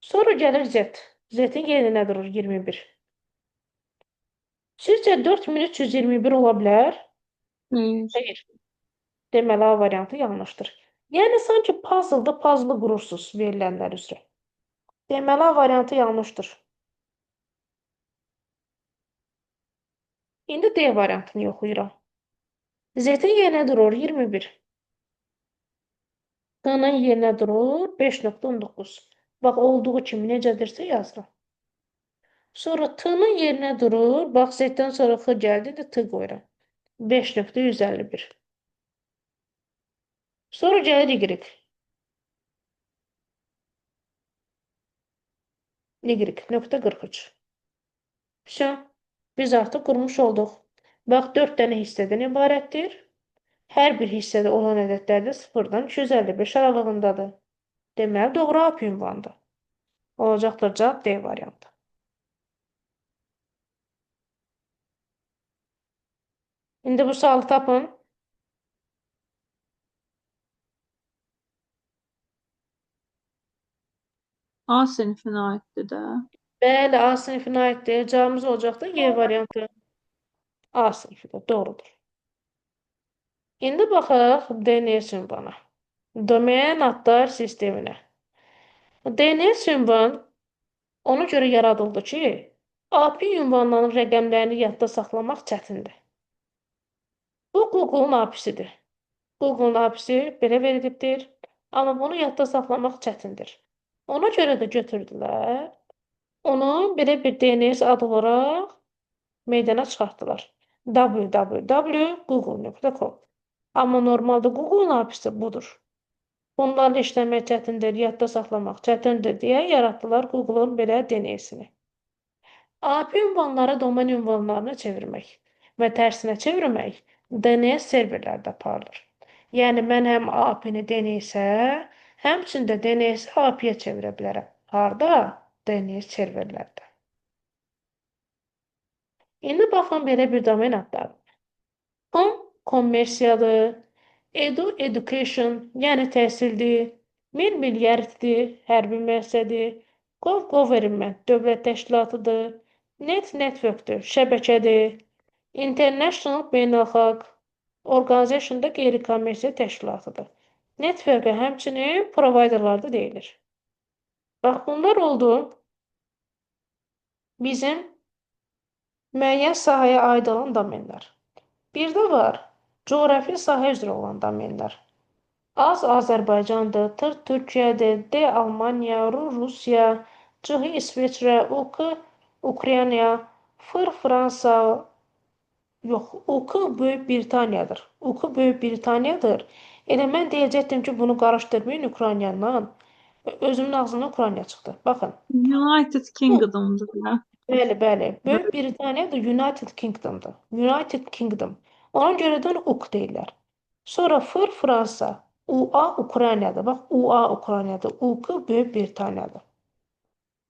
Sonra gəlir Z. Z-in yerinə durur 21. Sizcə 4321 ola bilər? xeyr. Xeyr. Deməli A variantı yanlışdır. Yəni sanki puzzle-da puzzle qurursunuz verilənlər üzrə. Deməli A variantı yanlışdır. İndi D variantını yoxlayıram. Z-in yerinə durur 21. T-nin yerinə durur 5.19. Bax, olduğu kimi necədirsə yazıram. Sonra T-nin yerinə durur. Bax, Z-dən sonra X gəldi, də T qoyuram. 5.151. Sonra gəlir Y. Y.43. Все. Biz artıq qurmuş olduq. Bax, 4 dənə hissədən ibarətdir. Hər bir hissədə olan ədədlər də 0-dan 255 aralığındadır. Deməli, doğru A ünvandır. Olacaqdır cavab D variantı. İndi bu sualı tapın. A sinifinə aiddir də. Bəli, A sinifinə aiddir. Cavabımız olacaqdır Y variantı. A sinifidir, doğrudur. İndi baxaq DNS ünvana. Domen adlar sisteminə. DNS ünvan ona görə yaradıldı ki, AP ünvanlarının rəqəmlərini yadda saxlamaq çətindir. Bu Google-un API-sidir. Google-un API-si belə verilibdir, amma bunu yadda saxlamaq çətindir. Ona görə də götürdülər, onu belə bir DNS adı olaraq meydana çıxartdılar. www.google.com. Amma normalda Google-un API-si budur. Bunlarla işləmək çətindir, yadda saxlamaq çətindir deyə yaratdılar Google-un belə DNS-ini. API ünvanları domen ünvanlarına çevirmək və tərsinə çevirmək DNS serverlərdə aparılır. Yəni, mən həm API-ni DNS-ə, həmçində DNS-i API-yə çevirə bilərəm. Harda? DNS serverlərdə. İndi baxın belə bir domen adları. Com, kommersiyadır. Edu, education, yəni təhsildir. Mil, milyarddir, hərbi müəssisədir. Gov, government, dövlət təşkilatıdır. Net, networkdir, şəbəkədir. International, beynəlxalq. Organization da qeyri-kommersiya təşkilatıdır. Networkə həmçinin providerlar da deyilir. Bax, bunlar oldu bizim müəyyən sahəyə aid olan domenlər. Bir də var coğrafi sahə üzrə olan domenlər. Az Azərbaycandır, Türkiyədir, D Almaniya, Rusiya, C İsveçrə, UK Ukrayna, Fransa, yox, UK Böyük Britaniyadır. UK Böyük Britaniyadır. Elə mən deyəcəkdim ki, bunu qarışdırmayın Ukraynadan. Özümün ağzından Ukrayna çıxdı. Baxın. United Kingdom'dur da. Bəli, bəli. Böyük Britaniya da United Kingdom'dur. United Kingdom. Ona görə də UK deyirlər. Sonra Fransa, UA Ukraynadır. Bax, UA Ukraynadır. UK Böyük Britaniyadır.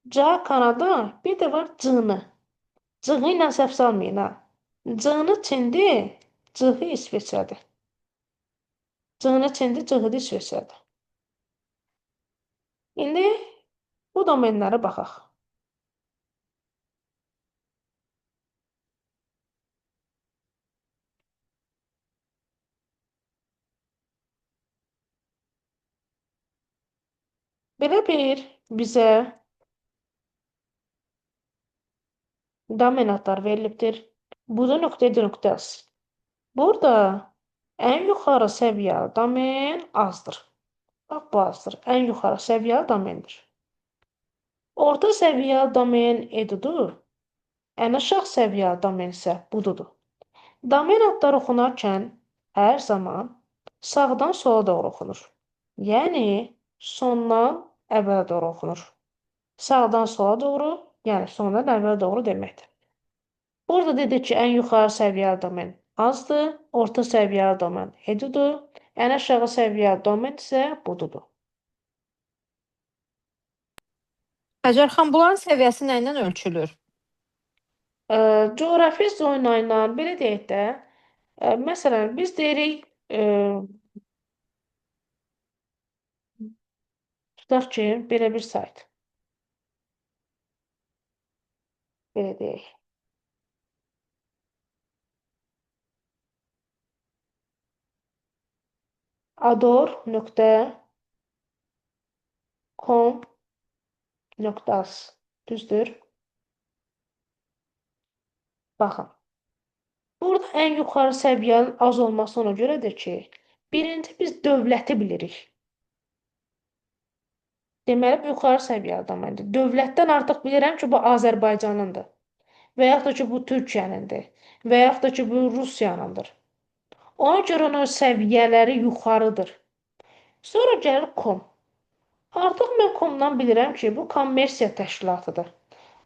C Kanada, bir də var C-ni. C-ni ilə səhv salmayın ha. C-ni Çindir, C-i İsveçrədir. C-ni Çindir, C-i İsveçrədir. İndi bu domenlərə baxaq. Belə bir bizə domen adları verilibdir. Bu da .edu.az. Burada ən yuxarı səviyyəli domen azdır. Bax, bu azdır. Ən yuxarı səviyyəli domendir. Orta səviyyəli domen edudur. Ən aşağı səviyyəli domen isə bududur. Domen adları oxunarkən hər zaman sağdan sola doğru oxunur. Yəni sondan əvvələ doğru oxunur. Sağdan sola doğru, yəni sondan əvvələ doğru deməkdir. Burada dedik ki, ən yuxarı səviyyəli domen azdır, orta səviyyəli domen edudur, ən aşağı səviyyəli domen isə bududur. Həcər xan, bunların səviyyəsi nə ilə ölçülür? Coğrafi zona ilə belə deyək də, məsələn, biz deyirik, tutaq ki, belə bir sayt. Belə deyək. ador.com.az düzdür? Baxın. Burada ən yuxarı səviyyənin az olması ona görədir ki, birinci biz dövləti bilirik. Deməli, bu yuxarı səviyyəli doməndir. Dövlətdən artıq bilirəm ki, bu Azərbaycanındır. Və yaxud da ki, bu Türkiyənindir. Və yaxud da ki, bu Rusiyanındır. Ona görə onun səviyyələri yuxarıdır. Sonra gəlir com. Artıq mən comdan bilirəm ki, bu kommersiya təşkilatıdır.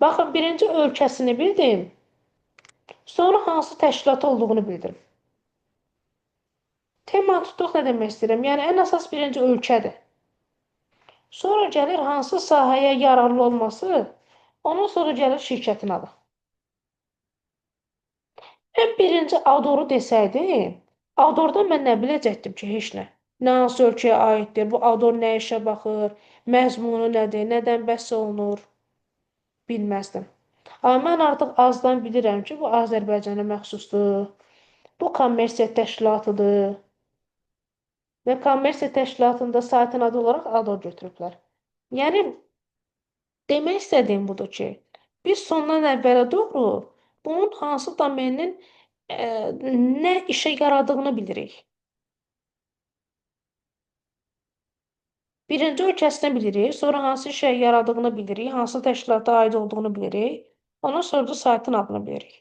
Baxın, birinci ölkəsini bildim. Sonra hansı təşkilat olduğunu bildim. Tema tutduq nə demək istəyirəm? Yəni, ən əsas birinci ölkədir. Sonra gəlir hansı sahəyə yararlı olması, ondan sonra gəlir şirkətin adı. Mən birinci adoru desəydim, adordan mən nə biləcəkdim ki, heç nə. Nə hansı ölkəyə aiddir, bu ador nə işə baxır, məzmunu nədir, nədən bəhs olunur, bilməzdim. Amma mən artıq azdan bilirəm ki, bu Azərbaycana məxsusdur, bu kommersiya təşkilatıdır və kommersiya təşkilatında saytın adı olaraq ador götürüblər. Yəni, demək istədiyim budur ki, biz sondan əvvələ doğru bunun hansı domenin nə işə yaradığını bilirik. Birinci ölkəsini bilirik, sonra hansı işə yaradığını bilirik, hansı təşkilata aid olduğunu bilirik, ondan sonra da saytın adını bilirik.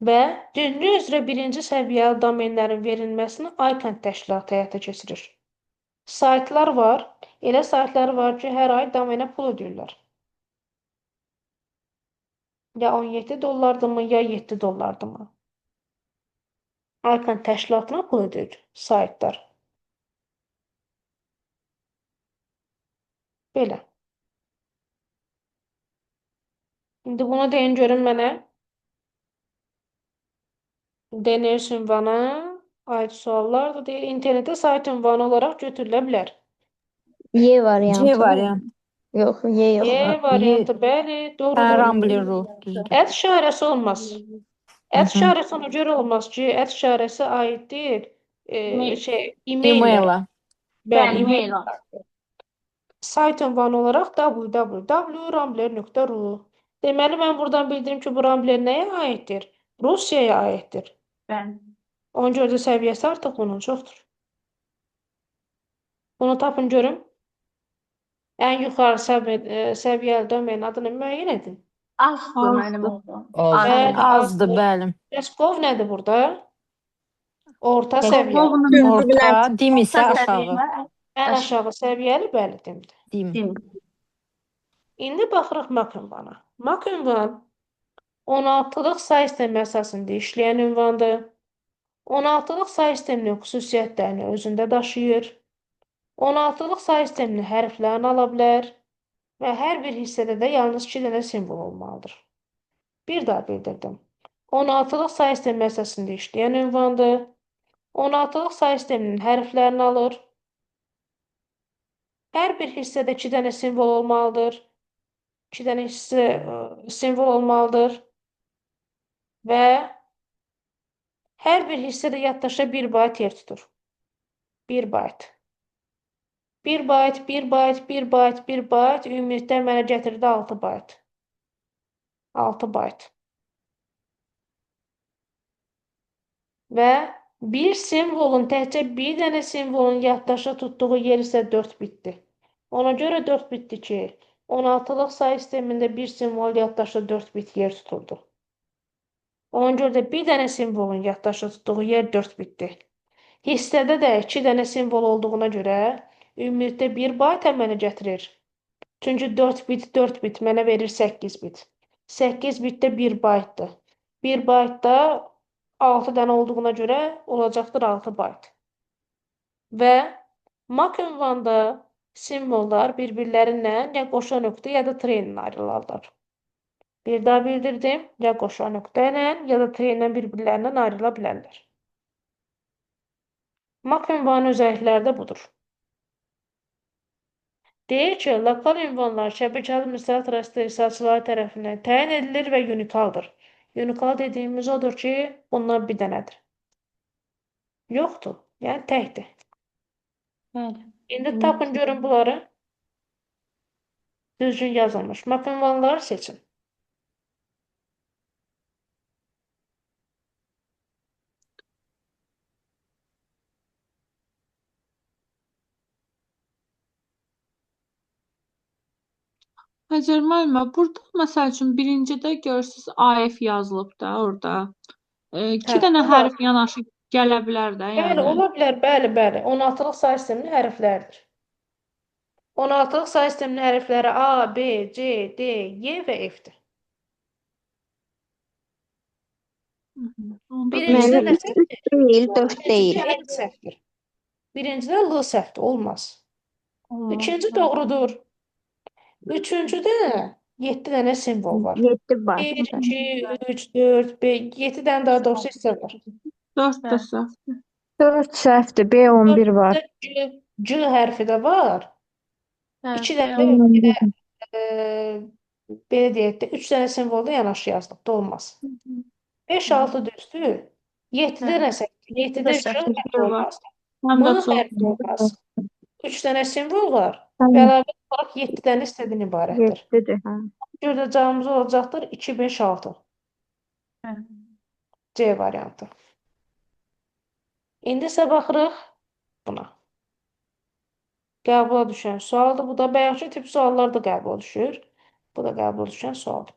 Və dünya üzrə birinci səviyyəli domenlərin verilməsini ICANN təşkilatı həyata keçirir. Saytlar var, elə saytlar var ki, hər ay domenə pul ödəyirlər. Ya 17 dollardırmı, ya 7 dollardırmı? ICANN təşkilatına pul ödəyir saytlar. Belə. İndi bunu deyin görün mənə. DNS ünvanı aid suallar da deyir. İnternetdə sayt ünvanı olaraq götürülə bilər. Y variantı. C variant. Yox, Y yox. E variantı, bəli, doğrudur. Rambler.ru düzdür. Ət işarəsi olmaz. Ət Mhm. işarəsi ona görə olmaz ki, ət işarəsi aiddir e-maillərə. E-mail'a. Bəli, Bəli, e-mail. mail. Sayt ünvanı olaraq www.rambler.ru. Deməli, mən buradan bildim ki, bu Rambler nəyə aiddir? Rusiyaya aiddir. Bəli. Ona görə də səviyyəsi artıq bunun çoxdur. Bunu tapın görün. Ən yuxarı səviyyəli domen adını müəyyən edin. Azdır mənim oğlum. Az. Bəli, Azdır, bəli. Peskov nədir burada? Orta səviyyə. Orta, dim isə aşağı. Ən aşağı səviyyəli bəli demdir. Dim. İndi baxırıq MAC ünvana. MAC ünvan 16-lıq say sistemi əsasında işləyən ünvandır. 16-lıq say sisteminin xüsusiyyətlərini özündə daşıyır. 16-lıq say sisteminin hərflərini ala bilər və hər bir hissədə də yalnız 2 dənə simvol olmalıdır. Bir daha bildirdim. 16-lıq say sistemi əsasında işləyən ünvandır. 16-lıq say sisteminin hərflərini alır. Hər bir hissədə 2 dənə simvol olmalıdır. 2 dənə simvol olmalıdır və hər bir hissədə yaddaşa 1 bayt yer tutur. 1 bayt. 1 bayt, 1 bayt, 1 bayt, 1 bayt ümumilikdə mənə gətirdi 6 bayt. 6 bayt. Və bir simvolun, təkcə bir dənə simvolun yaddaşa tutduğu yer isə 4 bitdir. Ona görə 4 bitdir ki, 16-lıq sayı sistemində bir simvol yaddaşa 4 bit yer tuturdu. Ona görə də bir dənə simvolun yaddaşa tutduğu yer 4 bitdir. Hissədə də 2 dənə simvol olduğuna görə ümumilikdə 1 bayt mənə gətirir. Çünki 4 bit mənə verir 8 bit. 8 bitdə 1 baytdır. 1 baytda 6 dənə olduğuna görə olacaqdır 6 bayt. Və mak ünvanda simvollar bir-birlərindən ya qoşa nöqtə ya da trenlə ayrılırlar. Bir daha bildirdim, ya qoşa nöqtə ilə ya da trenlə bir-birlərindən ayrıla bilərlər. Mak ünvanı özəllikləri də budur. Deyir ki, lokal ünvanlar şəbəkəli müstəviət rastlıysaçıları tərəfindən təyin edilir və unikaldır. Unikal dediyimiz odur ki, bundan bir dənədir. Yoxdur, yəni təkdir. Bəli. İndi tapın görün bunları. Düzgün yazılmış. Mak ünvanları seçin. Həcər müəllimə, burada məsəl üçün birincidə görürsüz AF yazılıb da orada. İki dənə var. hərf yanaşı gələ bilər də, Bəli, yəni. ola bilər, bəli. 16-lıq sayı sisteminin hərfləridir. 16-lıq sayı sisteminin hərfləri A, B, C, D, Y və F-dir. Onda Birincidə Müəllim nə 3 səhvdir? deyil, 4 deyil. Birincidə L səhvdir. Birincidə L səhvdir, olmaz. İkinci doğrudur. Üçüncüdə 7 dənə simvol var. 7 var. 1, 2, 3, 4, 5, 7 dənə daha doğrusu hissə var. 4 də səhv. 4 səhvdir. B11 var. C hərfi də var. 2 dənə B11. belə deyək də 3 dənə simvol da yanaşı yazdıq. Da olmaz. 5, 6 düzdür. 7 dənə 7-də C hərfi olmaz. Həm M də çox. hərfi olmaz. 3 dənə simvol var. Tamam. Bəraber olaraq 7 dənə istədiyin ibarətdir. 7-dir. Hə. Burada cavabımız olacaqdır 2, 5, 6. C variantı. İndi isə baxırıq buna. Qəbula düşən sualdır. Bu da bayaqki tip suallar da qəbula düşür. Bu da qəbula düşən sualdır.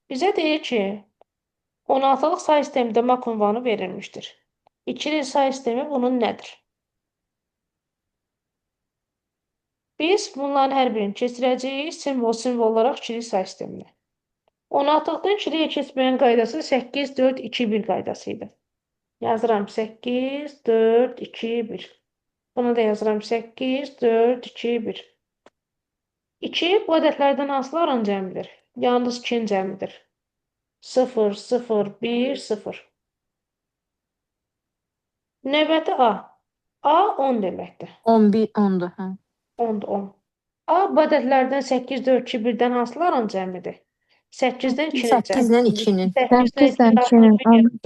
Bizə deyir ki, 16-lıq sayı sistemində mak ünvanı verilmişdir. İkili sayı sistemi bunun nədir? Biz bunların hər birini keçirəcəyik simvol olaraq ikili sayı sisteminə. 16-lıqdan ikiliyə keçməyin qaydası 8, 4, 2, 1 qaydası idi. Yazıram 8, 4, 2, 1. Bunu da yazıram 8, 4, 2, 1. 2 bu ədədlərdən hansıların cəmidir? Yalnız 2-nin cəmidir. 0, 0, 1, 0. Növbəti A. A 10 deməkdir. 11 10'dur. Hə. 10'dur 10. A bu ədədlərdən 8, 4, 2, 1-dən hansıların cəmidir? 8-dən 2-nin 8 cəmi. ilə 2'nin. 8-dən 2-nin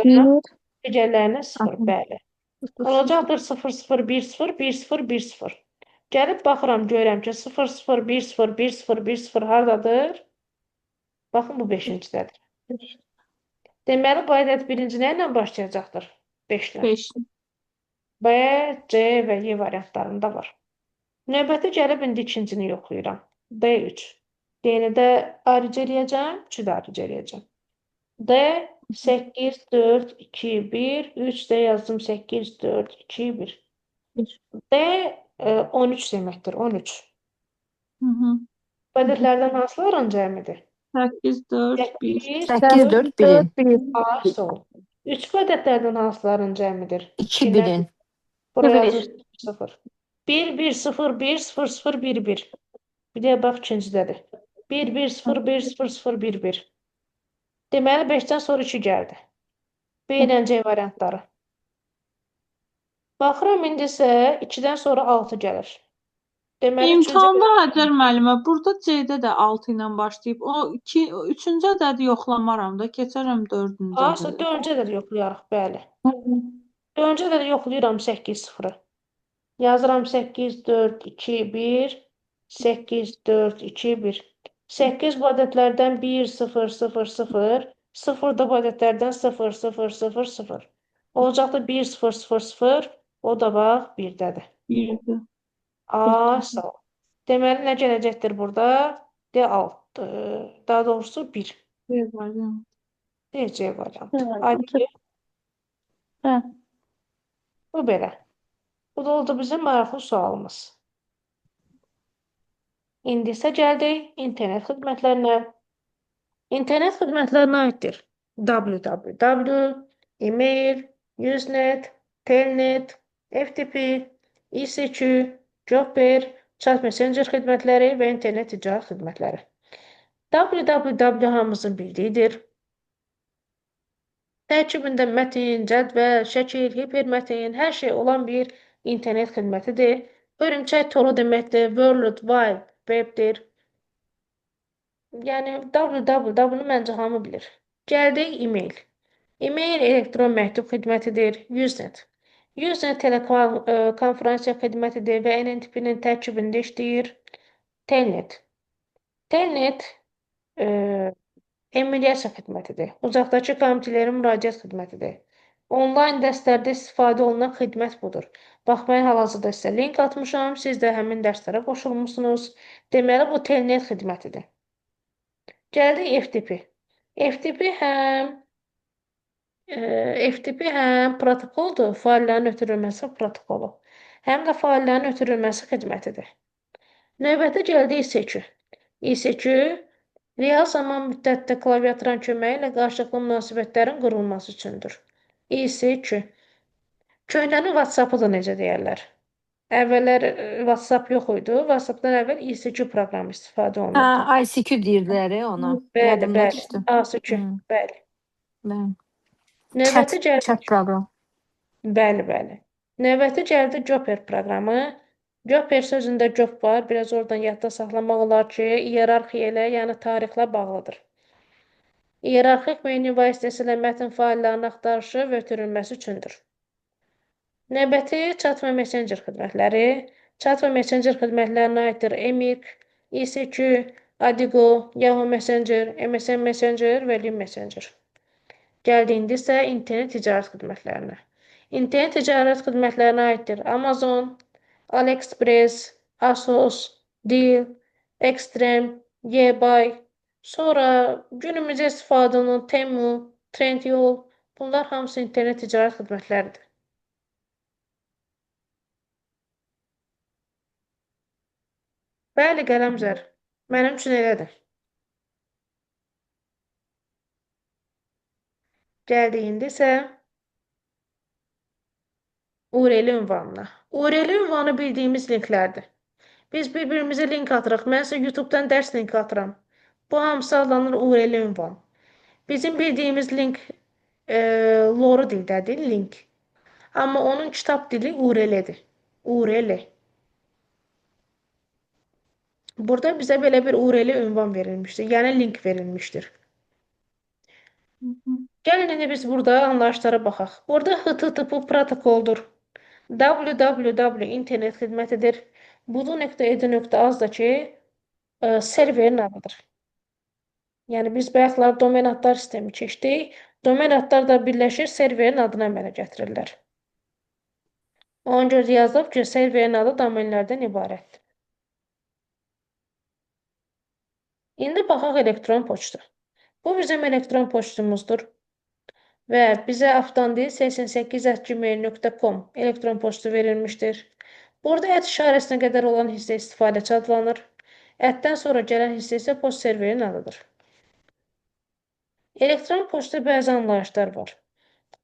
11. Digərlərinə 0, bəli. Olacaqdır 0, 0, 1, 0, 1, 0, 1, 0. Gəlib baxıram, görürəm ki, 0, 0, 1, 0, 1, 0, 1, 0 haradadır? Baxın, bu 5-cidədir. Deməli, bu ədəd birinci nə ilə başlayacaqdır? 5 ilə. 5. B, C və Y variantlarında var. Növbəti gəlib indi ikincini yoxlayıram. D3. D-ni də ayrıca eləyəcəm, 3-ü də ayrıca eləyəcəm. D 8, 4, 2, 1. 3 də yazdım 8, 4, 2, 1. D 13 deməkdir, 13. Bu ədədlərdən hansıların cəmidir? 8, 4, 1. 8 4 1'in. 1. A, sol. 3 bu ədədlərdən hansıların cəmidir? 2 1'in. Buraya yazdım 0. 1, 1, 0, 1, 0, 0, 1, 1. Bir də bax ikincidədir. 1, 1, 0, 1, 0, 0, 1, 1. Deməli 5-dən sonra 2 gəldi. B ilə C variantları. Baxıram indi isə 2-dən sonra 6 gəlir. Deməli, İmtahanda Həcər müəllimə, burada C-də də 6 ilə başlayıb. O 2, 3-cü ədədi yoxlamaram da, keçərəm 4-cü Asa ədədə. 4-cü ədədi yoxlayarıq, bəli. 4-cü ədədi yoxlayıram 8 0. Yazıram 8 4 2 1 8 4 2 1. 8 bu ədədlərdən 1 0 0 0. 0 da bu ədədlərdən 0 0 0 0. Olacaqda 1 0 0 0. O da bax 1-dədir. 1-də. A, sağ ol. Deməli, nə gələcəkdir burada? D6. Daha doğrusu 1. C variantı. C variantı. C Aydın, Hə. bu belə. Bu da oldu bizim maraqlı sualımız. İndi isə gəldik internet xidmətlərinə. İnternet xidmətlərinə aiddir www, e-mail, Usenet, Telnet, FTP, ICQ, Jopper, chat messenger xidmətləri və internet ticarət xidmətləri. www hamımızın bildiyidir. Tərkibində mətin, cədvəl, şəkil, hipermətin, hər şey olan bir internet xidmətidir. Hörümçək toru deməkdir, World Wide Web'dir. Yəni www-nu məncə hamı bilir. Gəldik e-mail. E-mail elektron məktub xidmətidir, Usenet. Usenet telekonferansiya xidmətidir və NNTP-nin tərkibində işləyir. Telnet. Telnet emiliasiya xidmətidir. Uzaqdakı komitələrin müraciət xidmətidir. Onlayn dərslərdə istifadə olunan xidmət budur. Bax, mən hal-hazırda sizə link atmışam, siz də həmin dərslərə qoşulmusunuz. Deməli, bu telnet xidmətidir. Gəldik FTP. FTP həm protokoldur, faillərin ötürülməsi protokolu. Həm də faillərin ötürülməsi xidmətidir. Növbəti gəldik ICQ. ICQ real zaman müddətdə klaviaturanın köməyi ilə qarşılıqlı münasibətlərin qurulması üçündür. ICQ. Köhnənin WhatsApp-ı da necə deyərlər? Əvvəllər WhatsApp yox idi. WhatsApp-dan əvvəl ICQ proqramı istifadə olunurdu. Ha, ICQ deyirlər ona. Bəli, Yadımdan bəli. düşdü. ICQ, bəli. Bəli. Növbəti Chat gəldi. proqram. Bəli, bəli. Növbəti gəldi Jopper proqramı. Jopper sözündə job var. Biraz oradan yadda saxlamaq olar ki, iyerarxiya ilə, yəni tarixlə bağlıdır. İyerarxik menu vasitəsilə mətn faillərinin axtarışı və ötürülməsi üçündür. Növbəti chat və messenger xidmətləri. Chat və messenger xidmətlərinə aiddir Emik, ICQ, Adigo, Yahoo Messenger, MSN Messenger və Link Messenger. Gəldiyində isə internet ticarət xidmətlərinə. İnternet ticarət xidmətlərinə aiddir Amazon, AliExpress, Asos, Deal, Extreme, eBay, sonra günümüzdə istifadə olunan Temu, Trendyol, bunlar hamısı internet ticarət xidmətləridir. Bəli, Qələmzər, mənim üçün elədir. Gəldiyində isə URL ünvanına. URL ünvanı bildiyimiz linklərdir. Biz bir-birimizə link atırıq. Mən sizə YouTube-dan dərs linki atıram. Bu hamısı adlanır URL ünvan. Bizim bildiyimiz link loru dildədir, link. Amma onun kitab dili URL-dir. URL. Burada bizə belə bir URL ünvan verilmişdir, yəni link verilmişdir. Gəlin indi biz burada anlayışlara baxaq. Burada HTTP protokoldur. www internet xidmətidir. Budu.edu.az-dakı serverin adıdır. Yəni biz bayaqlar domen adlar sistemi keçdik. Domen adlar da birləşir, serverin adını əmələ gətirirlər. Ona görə yazılıb ki, serverin adı domenlərdən ibarətdir. İndi baxaq elektron poçta. Bu bizim elektron poçtumuzdur. Və bizə avtandil88@gmail.com elektron poçtu verilmişdir. Burada ət işarəsinə qədər olan hissə istifadəçi adlanır. Ətdən sonra gələn hissə isə poçt serverinin adıdır. Elektron poçta bəzi anlayışlar var.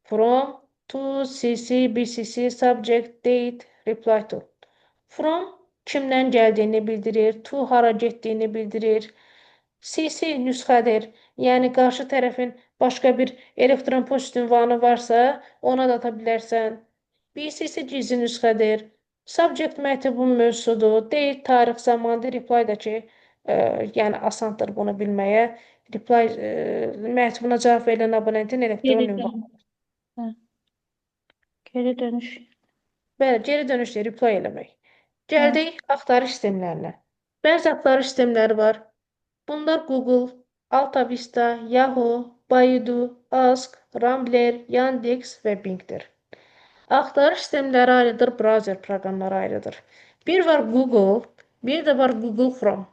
From, to, CC, BCC, subject, date, reply to. From kimdən gəldiyini bildirir, to hara getdiyini bildirir. CC nüsxədir, yəni qarşı tərəfin başqa bir elektron poçt ünvanı varsa, ona da ata bilərsən. BCC gizli nüsxədir. Subject məktubun mövzusudur. Date, tarix, zamandır. Reply da ki, yəni asandır bunu bilməyə. Reply məktubuna cavab verilən abonentin elektron Geri ünvanı. dönüş. Hə, geri dönüş. Bəli, geri dönüşlə reply eləmək. Gəldik axtarış sistemlərinə. Bəzi axtarış sistemləri var. Bunlar Google, AltaVista, Yahoo, Baidu, Ask, Rambler, Yandex və Bing'dir. Axtarış sistemləri ayrıdır, browser proqramları ayrıdır. Bir var Google, bir də var Google Chrome.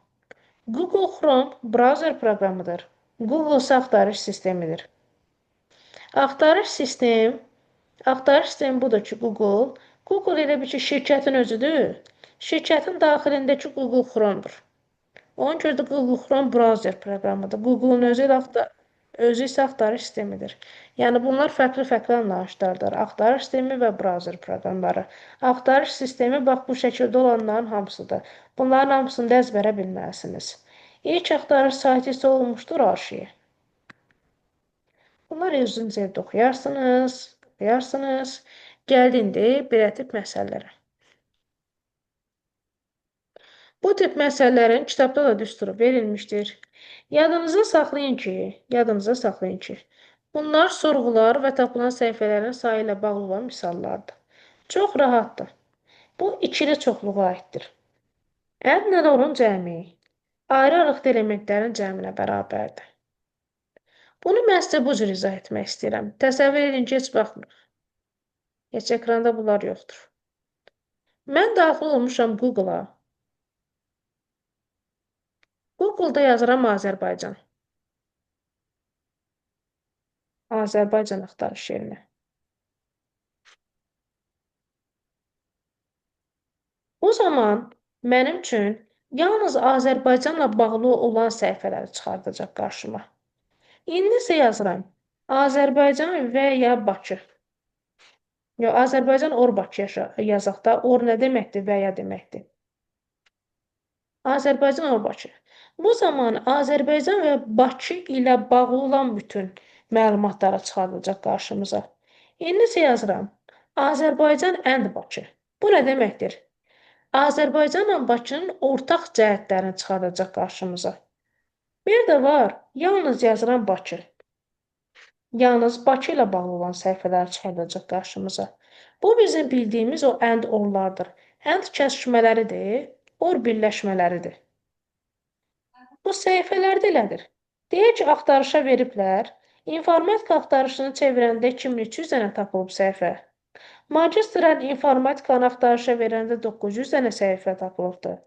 Google Chrome browser proqramıdır. Google isə axtarış sistemidir. Axtarış sistemi budur ki, Google elə bir ki, şirkətin özüdür. Şirkətin daxilindəki Google Chrome'dur. Ona görə də Google Chrome browser proqramıdır. Google'un özü isə axtarış sistemidir. Yəni bunlar fərqli-fərqli anlayışlardır. Axtarış sistemi və browser proqramları. Axtarış sistemi bax bu şəkildə olanların hamısıdır. Bunların hamısını da əzbərə bilməlisiniz. İlk axtarış saytı isə olmuşdur Arşiv. Bunlar özünüz evdə oxuyarsınız. Gəldindi belə tip məsələlərə. Bu tip məsələlərin kitabda da düsturu verilmişdir. Yadınıza saxlayın ki, bunlar sorğular və tapılan səhifələrin sayı ilə bağlı olan misallardır. Çox rahatdır. Bu ikili çoxluğa aiddir. Ədnən onun cəmi ayrı-ayrıqda elementlərin cəminə bərabərdir. Bunu mən sizə bu cür izah etmək istəyirəm. Təsəvvür edin ki, heç baxmır. Heç ekranda bunlar yoxdur. Mən daxil olmuşam Google-a. Google-da yazıram Azərbaycan. Azərbaycan axtarış yerinə. O zaman mənim üçün yalnız Azərbaycanla bağlı olan səhifələri çıxardacaq qarşıma. İndi isə yazıram Azərbaycan və ya Bakı. Azərbaycan or Bakı yazaq da. Or nə deməkdir və ya deməkdir. Azərbaycan or Bakı. Bu zaman Azərbaycan və Bakı ilə bağlı olan bütün məlumatları çıxardacaq qarşımıza. İndi isə yazıram Azərbaycan and Bakı. Bu nə deməkdir? Azərbaycanla Bakının ortaq cəhətlərini çıxardacaq qarşımıza. Bir də var, yalnız yazıram Bakı. Yalnız Bakı ilə bağlı olan səhifələri çıxardacaq qarşımıza. Bu bizim bildiyimiz o and orlardır. And kəsişmələridir, or birləşmələridir. Bu səhifələrdə elədir. Deyək ki, axtarışa veriblər. İnformatika axtarışını çevirəndə 2300 dənə tapılıb səhifə. Magistrən informatikanı axtarışa verəndə 900 dənə səhifə tapılıbdır.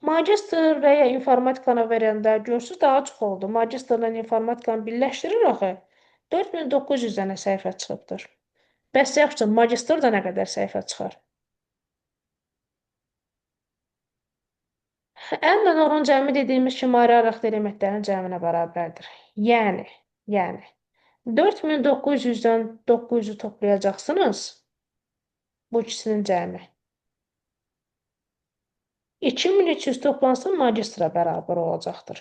Magistr və ya informatikanı verəndə görsünüz daha çox oldu. Magistrla informatikanı birləşdirir axı. 4900 dənə səhifə çıxıbdır. Bəs yaxşı, magistrda nə qədər səhifə çıxar? Ən onun cəmi dediyimiz kimi ayrı-ayrıq elementlərin cəminə bərabərdir. Yəni 4900-dən 900-ü toplayacaqsınız. Bu ikisinin cəmi. 2300 toplansın magistra bərabər olacaqdır.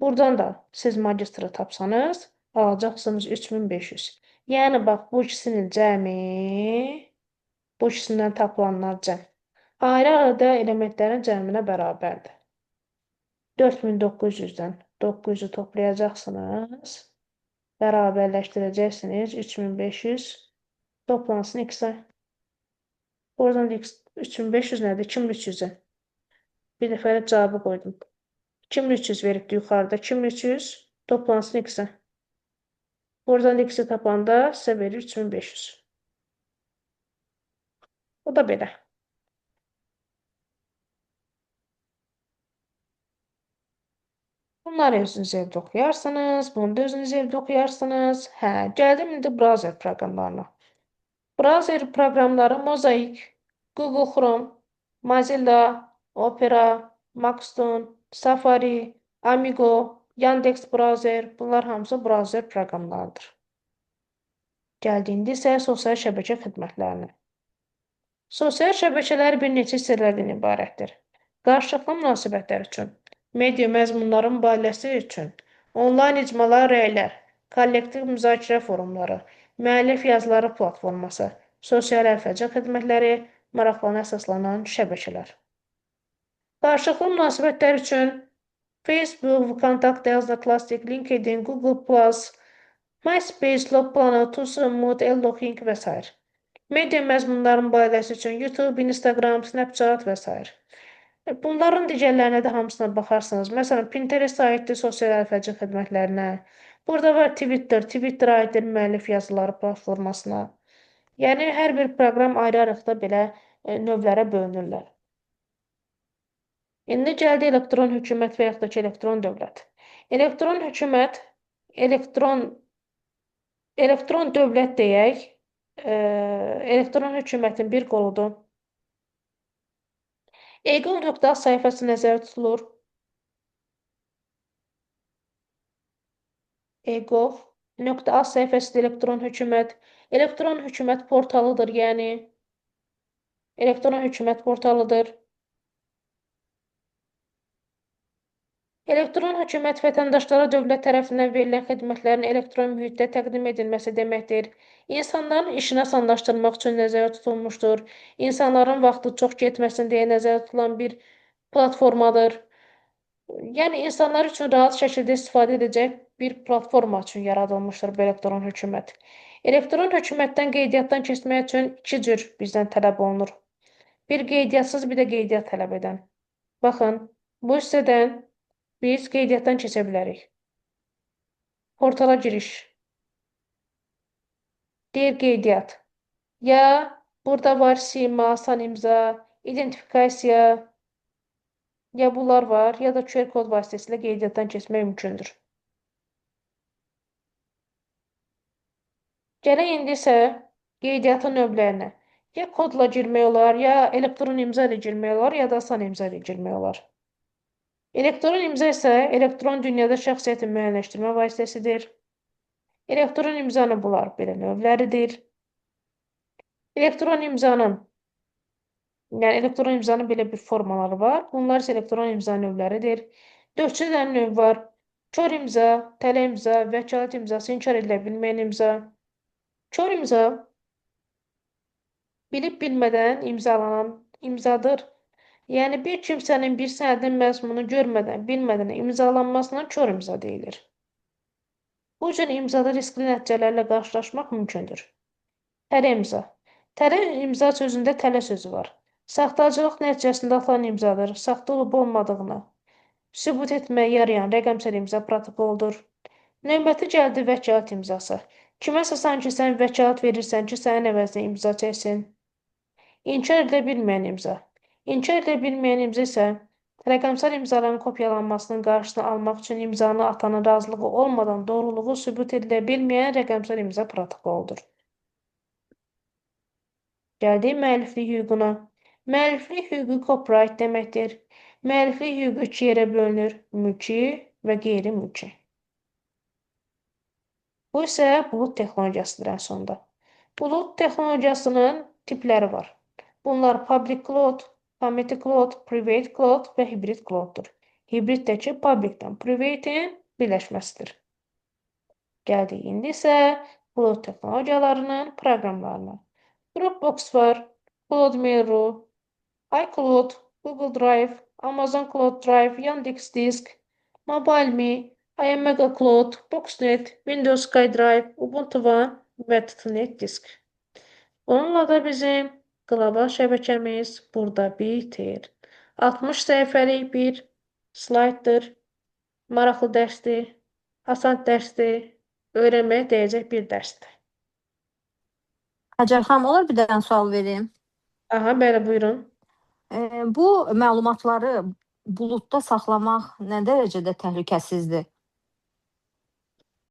Buradan da siz magistri tapsanız, alacaqsınız 3500. Yəni, bax, bu ikisinin cəmi, bu ikisindən tapılanlar cəm. Ayrı-ayrıda elementlərin cəminə bərabərdir. 4900-dən 900-ü toplayacaqsınız, bərabərləşdirəcəksiniz, 3500 toplansın x-ə. Oradan 3500 nədir? 2300-ə. Bir dəfələ cavabı qoydum. 2300 veribdi yuxarıda. 2300 toplansın x-ə. Oradan x-i tapanda sizə verir 3500. O da belə. Bunları özünüz evdə oxuyarsınız. Bunu da özünüz evdə oxuyarsınız. Gəldim indi browser proqramlarına. Browser proqramları Mosaic, Google Chrome, Mozilla, Opera, Maxton, Safari, Amigo, Yandex Browser, bunlar hamısı browser proqramlarıdır. Gəldiğində isə sosial şəbəkə xidmətlərinə. Sosial şəbəkələr bir neçə hissələrdən ibarətdir. Qarşılıqlı münasibətlər üçün, media məzmunların mübadiləsi üçün, onlayn icmalar, rəylər, kollektiv müzakirə forumları, müəllif yazıları platforması, sosial əlfəcə xidmətləri, maraqlarına əsaslanan şəbəkələr. Qarşılıqlı münasibətlər üçün Facebook, VKontakte, Classic, LinkedIn, Google+, MySpace, Logplanet, Mood, Elloking və s. Media məzmunların barəsi üçün YouTube, Instagram, Snapchat və s. Bunların digərlərinə də hamısına baxarsınız. Məsələn, Pinterest aiddir sosial əlfəcə xidmətlərinə. Burada var Twitter aiddir müəllif yazıları platformasına. Yəni, hər bir proqram ayrı-ayrıqda belə növlərə bölünürlər. İndi gəldi elektron hökumət və yaxud da ki, elektron dövlət. Elektron hökumət, elektron dövlət deyək, elektron hökumətin bir qoludur. e-gov.az səhifəsi nəzərdə tutulur. e-gov.az səhifəsində elektron hökumət. Elektron hökumət portalıdır, yəni. Elektron hökumət portalıdır. Elektron hökumət vətəndaşlara dövlət tərəfindən verilən xidmətlərin elektron mühitdə təqdim edilməsi deməkdir. İnsanların işini asanlaşdırmaq üçün nəzərdə tutulmuşdur. İnsanların vaxtı çox getməsin deyə nəzərdə tutulan bir platformadır. Yəni, insanlar üçün rahat şəkildə istifadə edəcək bir platforma üçün yaradılmışdır bu elektron hökumət. Elektron hökumətdən qeydiyyatdan keçmək üçün iki cür bizdən tələb olunur. Bir qeydiyatsız, bir də qeydiyyat tələb edən. Baxın, bu hissədən biz qeydiyyatdan keçə bilərik. Portala giriş. Deyir qeydiyyat. Ya burada var sima, asan imza, identifikasiya, ya bunlar var, ya da QR kod vasitəsilə qeydiyyatdan keçmək mümkündür. Gələk indi isə qeydiyyatın növlərinə. Ya kodla girmək olar, ya elektron imza ilə girmək olar, ya da asan imza ilə girmək olar. Elektron imza isə elektron dünyada şəxsiyyətin müəyyənləşdirmə vasitəsidir. Elektron imzanın bunlar belə növləridir. Elektron imzanın belə bir formaları var. Bunlar isə elektron imza növləridir. 4 dənə növ var. Kör imza, tələ imza, vəkalet imzası, inkar edilə bilməyən imza. Kör imza bilib-bilmədən imzalanan imzadır. Yəni, bir kimsənin bir sənədin məzmununu görmədən, bilmədən imzalanmasına kör imza deyilir. Bu cür imzada riskli nəticələrlə qarşılaşmaq mümkündür. Tələ imza. Tələ imza sözündə tələ sözü var. Saxtacılıq nəticəsində atılan imzadır. Saxta olub-olmadığını sübut etməyə yarayan rəqəmsal imza protokoludur. Növbəti gəldi vəkalet imzası. Kiməsə sanki sən vəkalet verirsən ki, sənin əvəzinə imza çəksin. İnkar edilə bilməyən imza. İnkar edilə bilməyən imza isə rəqəmsal imzaların kopyalanmasının qarşısını almaq üçün imzanı atanın razılığı olmadan doğruluğu sübut edilə bilməyən rəqəmsal imza protokoludur. Gəldik müəlliflik hüququna. Müəlliflik hüququ copyright deməkdir. Müəlliflik hüququ iki yerə bölünür. Mülki və qeyri-mülki. Bu isə bulut texnologiyasıdır ən sonda. Bulut texnologiyasının tipləri var. Bunlar public cloud, community cloud, private cloud və hibrid clouddur. Hibrid də ki, publicdən private'in birləşməsidir. Gəldik indi isə cloud texnologiyalarının proqramlarına. Dropbox var, Cloud Mail.ru, iCloud, Google Drive, Amazon Cloud Drive, Yandex Disk, MobileMe, iMega Cloud, Boxnet, Windows SkyDrive, Ubuntu One və Tutnet Disk. Onunla da bizim qlobal şəbəkəmiz burada bitir. 60 səhifəlik bir slayddır. Maraqlı dərsdir, asan dərsdir, öyrənməyə dəyəcək bir dərsdir. Həcər xanım, olar bir dənə sual vereyim? Aha, bəli, buyurun. Bu məlumatları buludda saxlamaq nə dərəcədə təhlükəsizdir?